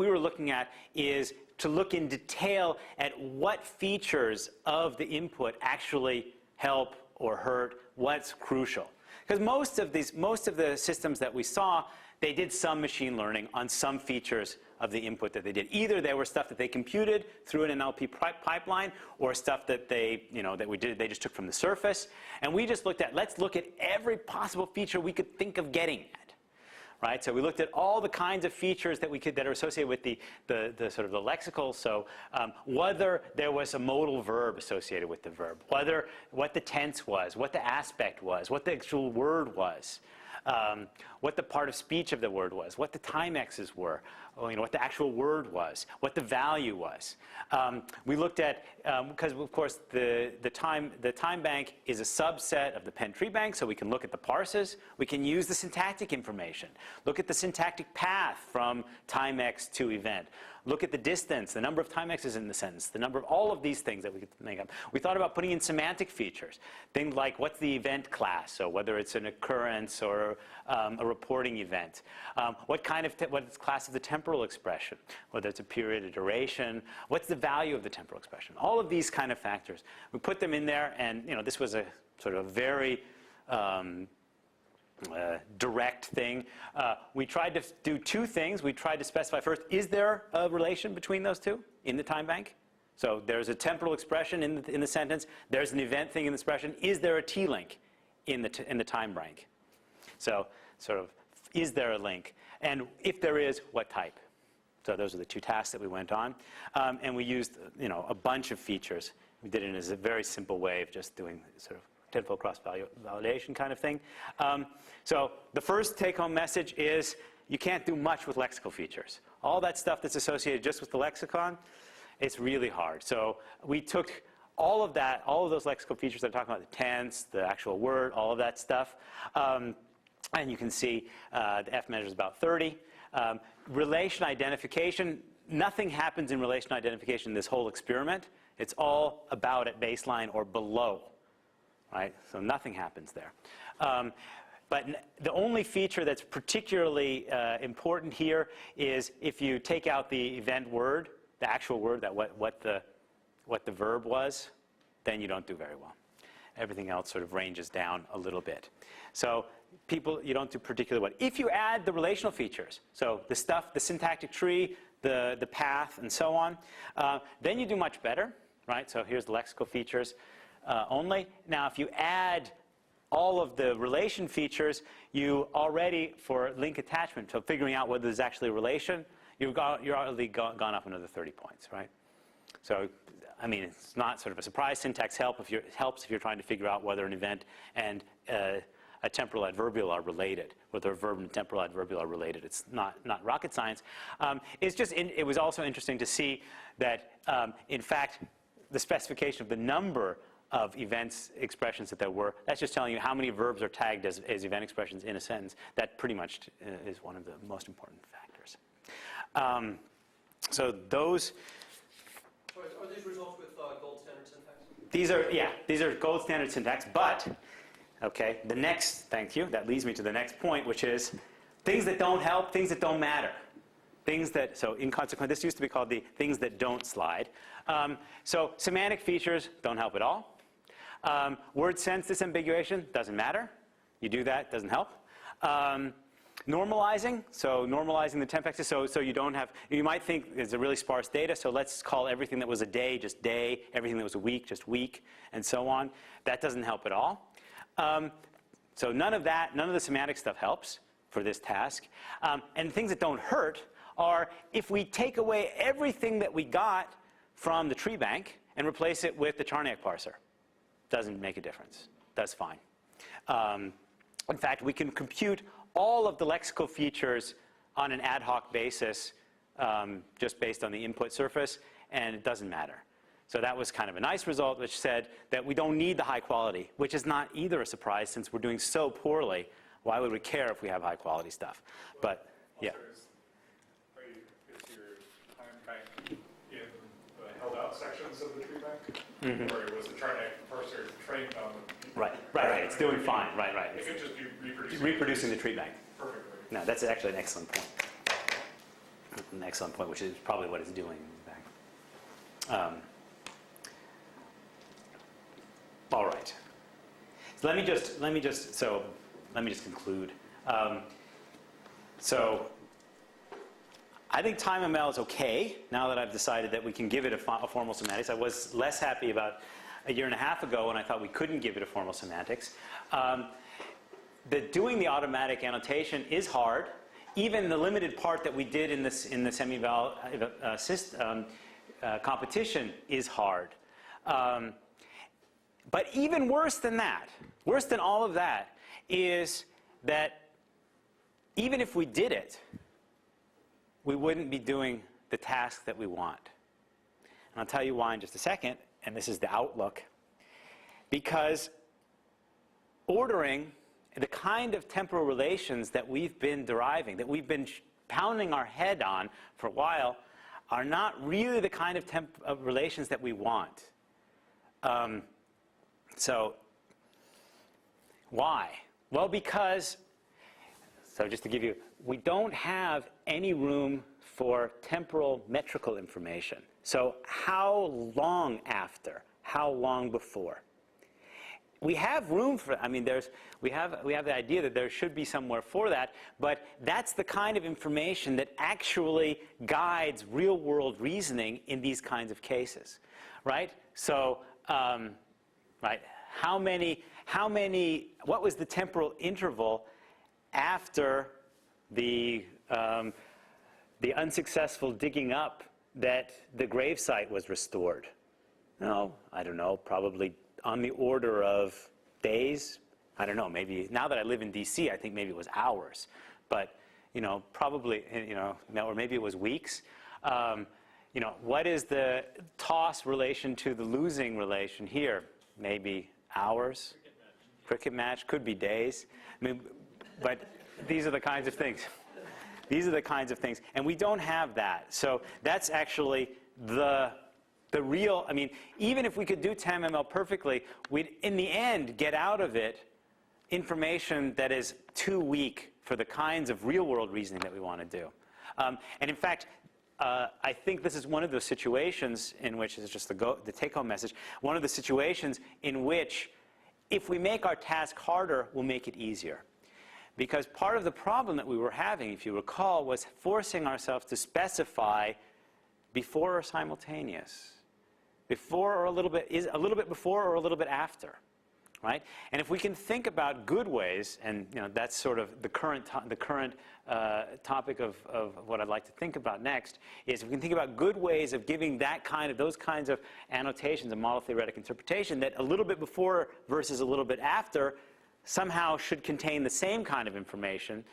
were looking at is to look in detail at what features of the input actually help or hurt, what's crucial. Because most of the systems that we saw, they did some machine learning on some features of the input that they did. Either they were stuff that they computed through an NLP pipeline, or stuff that they just took from the surface. And we just looked at, let's look at every possible feature we could think of getting at, right? So we looked at all the kinds of features that are associated with the sort of the lexical. So whether there was a modal verb associated with the verb, what the tense was, what the aspect was, what the actual word was. What the part of speech of the word was, what the time X's were, what the actual word was, what the value was. We looked at, because of course the time bank is a subset of the Penn tree bank, so we can look at the parses. We can use the syntactic information. Look at the syntactic path from time X to event. Look at the distance, the number of time X's in the sentence, the number of all of these things that we could make up. We thought about putting in semantic features, things like what's the event class, so whether it's an occurrence or a reporting event. What is class of the temporal expression, whether it's a period, a duration. What's the value of the temporal expression? All of these kind of factors. We put them in there, and this was a sort of very direct thing. We tried to do two things. We tried to specify first, is there a relation between those two in the time bank? So there's a temporal expression in the sentence. There's an event thing in the expression. Is there a T-link in the time bank? So sort of, is there a link? And if there is, what type? So those are the two tasks that we went on. And we used a bunch of features. We did it as a very simple way of just doing sort of tenfold cross-validation kind of thing. So the first take-home message is you can't do much with lexical features. All that stuff that's associated just with the lexicon, it's really hard. So we took all of those lexical features that I'm talking about, the tense, the actual word, all of that stuff. And you can see the F measure is about 30. Relation identification, nothing happens in relation identification in this whole experiment. It's all about at baseline or below. Right? So nothing happens there. But the only feature that's particularly important here is if you take out the event word, the actual word, that what the verb was, then you don't do very well. Everything else sort of ranges down a little bit. So you don't do particularly well. If you add the relational features, so the stuff, the syntactic tree, the path, and so on, then you do much better. Right? So here's the lexical features. Only. Now, if you add all of the relation features, you already, for link attachment, so figuring out whether there's actually a relation, you're already gone up another 30 points, right? So, I mean, it's not sort of a surprise. Syntax helps if you're trying to figure out whether an event and a temporal adverbial are related, whether a verb and a temporal adverbial are related. It's not rocket science. It was also interesting to see that, in fact, the specification of the number of events expressions that there were, that's just telling you how many verbs are tagged as event expressions in a sentence. That pretty much is one of the most important factors. So those Are these results with gold standard syntax? These are gold standard syntax, but, okay, thank you, that leads me to the next point, which is things that don't help, things that don't matter. So inconsequent, this used to be called the things that don't slide. So semantic features don't help at all. Word sense disambiguation doesn't matter. You do that, doesn't help. Normalizing, so normalizing the temp-vectors, so you don't have, you might think it's a really sparse data, so let's call everything that was a day just day, everything that was a week just week, and so on. That doesn't help at all. So none of the semantic stuff helps for this task. And things that don't hurt are if we take away everything that we got from the tree bank and replace it with the Charniak parser. Doesn't make a difference. That's fine. In fact, we can compute all of the lexical features on an ad hoc basis just based on the input surface, and it doesn't matter. So that was kind of a nice result, which said that we don't need the high quality, which is not either a surprise since we're doing so poorly. Why would we care if we have high quality stuff? But, yeah. Is your time bank in the held out sections of the tree bank? Or was the Charniak parser trained on the... Right. It's doing fine. Right. It could just be Reproducing the tree bank. perfectly. No, that's actually an excellent point. An excellent point, which is probably what it's doing in the back. All right. So let me just conclude. So I think TimeML is okay now that I've decided that we can give it a formal semantics. I was less happy about a year and a half ago when I thought we couldn't give it a formal semantics. Doing the automatic annotation is hard. Even the limited part that we did in the semi-val competition is hard. But even worse than that, worse than all of that, is that even if we did it, we wouldn't be doing the task that we want. And I'll tell you why in just a second, and this is the outlook. Because ordering the kind of temporal relations that we've been deriving, that we've been pounding our head on for a while, are not really the kind of relations that we want. So why? Well, because, so just to give you, we don't have any room for temporal metrical information. So how long after? How long before? We have room for, we have the idea that there should be somewhere for that, but that's the kind of information that actually guides real-world reasoning in these kinds of cases, right? So, right, what was the temporal interval after the unsuccessful digging up that the gravesite was restored? No, I don't know, probably on the order of days. I don't know, maybe, now that I live in DC, I think maybe it was hours. But, probably, or maybe it was weeks. What is the toss relation to the losing relation here? Maybe hours. Cricket match, could be days. But these are the kinds of things. These are the kinds of things. And we don't have that. So that's actually the real, even if we could do TimeML perfectly, we'd, in the end, get out of it information that is too weak for the kinds of real-world reasoning that we want to do. And in fact, I think this is one of those situations in which, it's just the take-home message, one of the situations in which, if we make our task harder, we'll make it easier. Because part of the problem that we were having, if you recall, was forcing ourselves to specify before or simultaneous. Before or a little bit before or a little bit after, right? And if we can think about good ways, and that's sort of the current topic of what I'd like to think about next, is if we can think about good ways of giving those kinds of annotations and model theoretic interpretation that a little bit before versus a little bit after somehow should contain the same kind of information,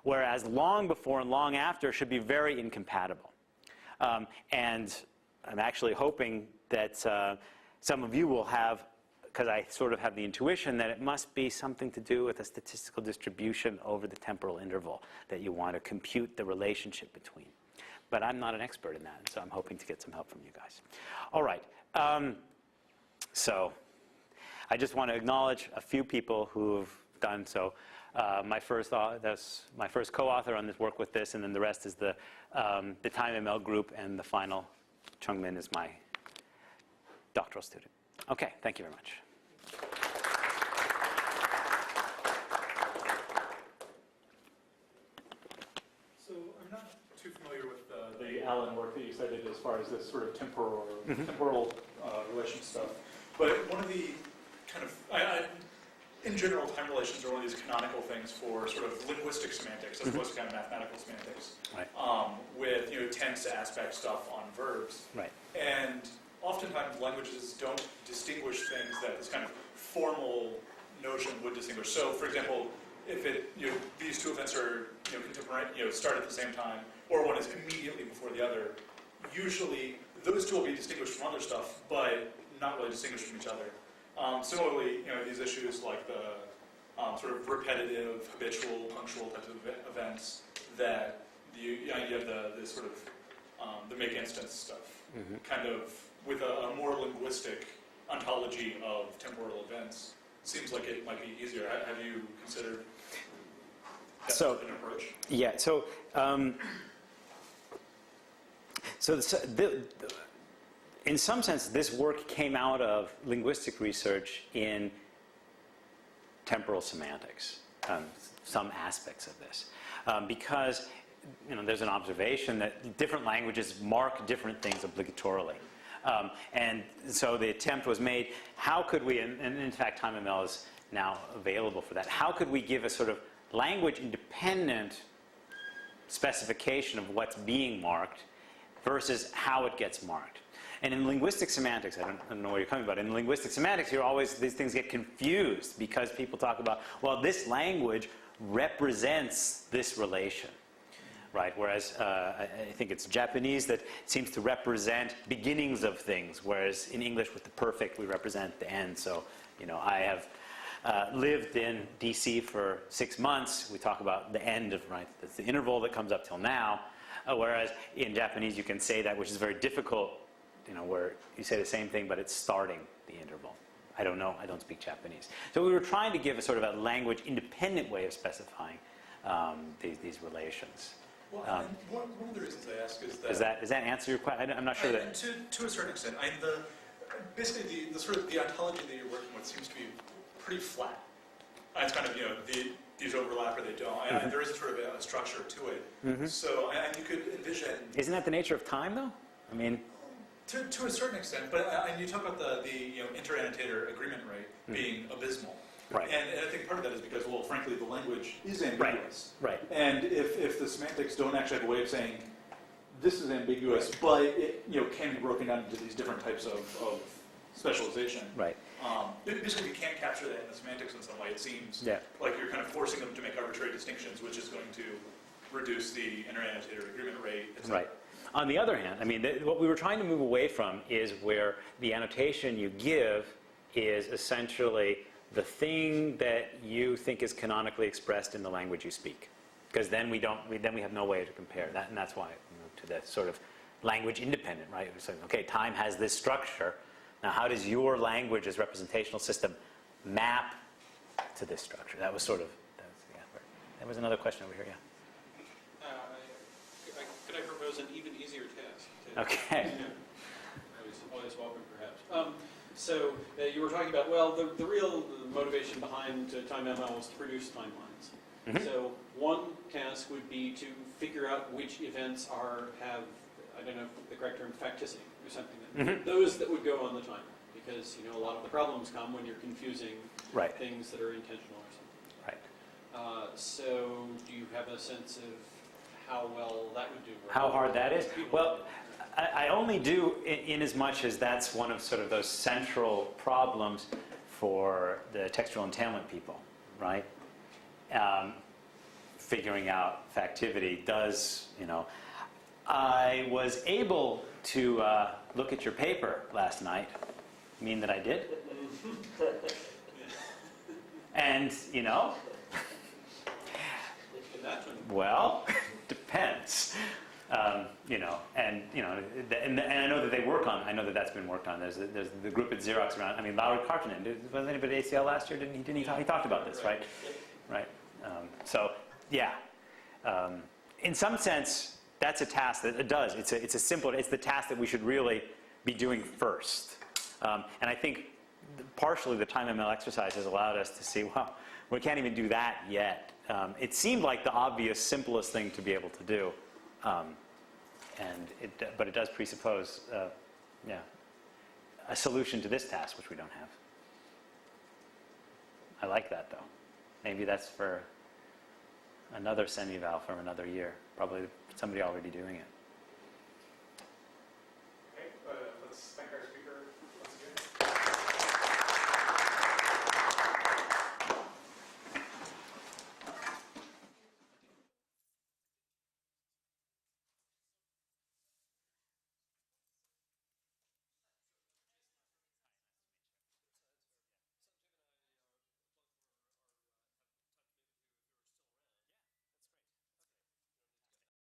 whereas long before and long after should be very incompatible. And I'm actually hoping that some of you will have, because I sort of have the intuition that it must be something to do with a statistical distribution over the temporal interval that you want to compute the relationship between. But I'm not an expert in that, and so I'm hoping to get some help from you guys. All right. So I just want to acknowledge a few people who've done so. My first co-author on this work with this, and then the rest is the TimeML group, and the final, Chungmin, is my doctoral student. Okay, thank you very much. So I'm not too familiar with the Allen work that you cited as far as this sort of temporal relation stuff. But one of the kind of, in general, time relations are one of these canonical things for sort of linguistic semantics as opposed to kind of mathematical semantics. Right. With tense aspect stuff on verbs. Right. And oftentimes languages don't distinguish things that this kind of formal notion would distinguish. So, for example, if these two events are contemporary, start at the same time, or one is immediately before the other, usually those two will be distinguished from other stuff, but not really distinguished from each other. Similarly, these issues like the sort of repetitive, habitual, punctual types of events that you have the sort of the make instance stuff, kind of with a more linguistic ontology of temporal events. Seems like it might be easier. Have you considered that sort of an approach? Yeah. In some sense, this work came out of linguistic research in temporal semantics, some aspects of this, because there's an observation that different languages mark different things obligatorily. And so the attempt was made, how could we, and in fact TimeML is now available for that, how could we give a sort of language-independent specification of what's being marked versus how it gets marked? And in linguistic semantics, I don't know what you're talking about. In linguistic semantics, these things get confused because people talk about, well, this language represents this relation, right? Whereas I think it's Japanese that seems to represent beginnings of things, whereas in English with the perfect, we represent the end. So, I have lived in DC for 6 months. We talk about the end of, right? That's the interval that comes up till now. Whereas in Japanese, you can say that, which is very difficult, where you say the same thing, but it's starting the interval. I don't know. I don't speak Japanese. So we were trying to give a sort of a language-independent way of specifying these relations. Well, and one of the reasons I ask is that... Does that answer your question? I'm not sure that... To a certain extent. Basically, the sort of the ontology that you're working with seems to be pretty flat. It's kind of, these overlap or they don't. There is a sort of a structure to it. So, and you could envision... Isn't that the nature of time, though? I mean... To a certain extent, but and you talk about the inter-annotator agreement rate being abysmal. Right. And I think part of that is because, well, frankly, the language is ambiguous. Right. And if the semantics don't actually have a way of saying, this is ambiguous, but it can be broken down into these different types of specialization. Right. Basically, you can't capture that in the semantics in some way. It seems like you're kind of forcing them to make arbitrary distinctions, which is going to reduce the inter-annotator agreement rate, etc. Right. On the other hand, what we were trying to move away from is where the annotation you give is essentially the thing that you think is canonically expressed in the language you speak, because then we have no way to compare that, and that's why we moved to the sort of language independent, right? We're saying, okay, time has this structure. Now, how does your language as representational system map to this structure? That was sort of there was another question over here. Yeah. Could I propose an even easier task? Okay. Always welcome, perhaps. So you were talking about, well, the real motivation behind TimeML was to produce timelines. So one task would be to figure out which events have, I don't know the correct term, facticity or something. Those that would go on the timeline, because a lot of the problems come when you're confusing things that are intentional or something. Right. So do you have a sense of how well that would do? How hard that is? Well, I only do in as much as that's one of sort of those central problems for the textual entailment people, right? Figuring out factivity does, I was able to look at your paper last night. Mean that I did? And, well, depends. you know, and I know that they work on. I know that that's been worked on. There's the group at Xerox around. I mean, Lowry Karkinen, wasn't anybody at ACL last year? Didn't he talked about this, right? Right. So yeah, in some sense, that's a task that it does. It's the task that we should really be doing first. And I think partially the TimeML exercise has allowed us to see, well, we can't even do that yet. It seemed like the obvious, simplest thing to be able to do. But it does presuppose a solution to this task, which we don't have. I like that, though. Maybe that's for another semi-val from another year. Probably somebody already doing it.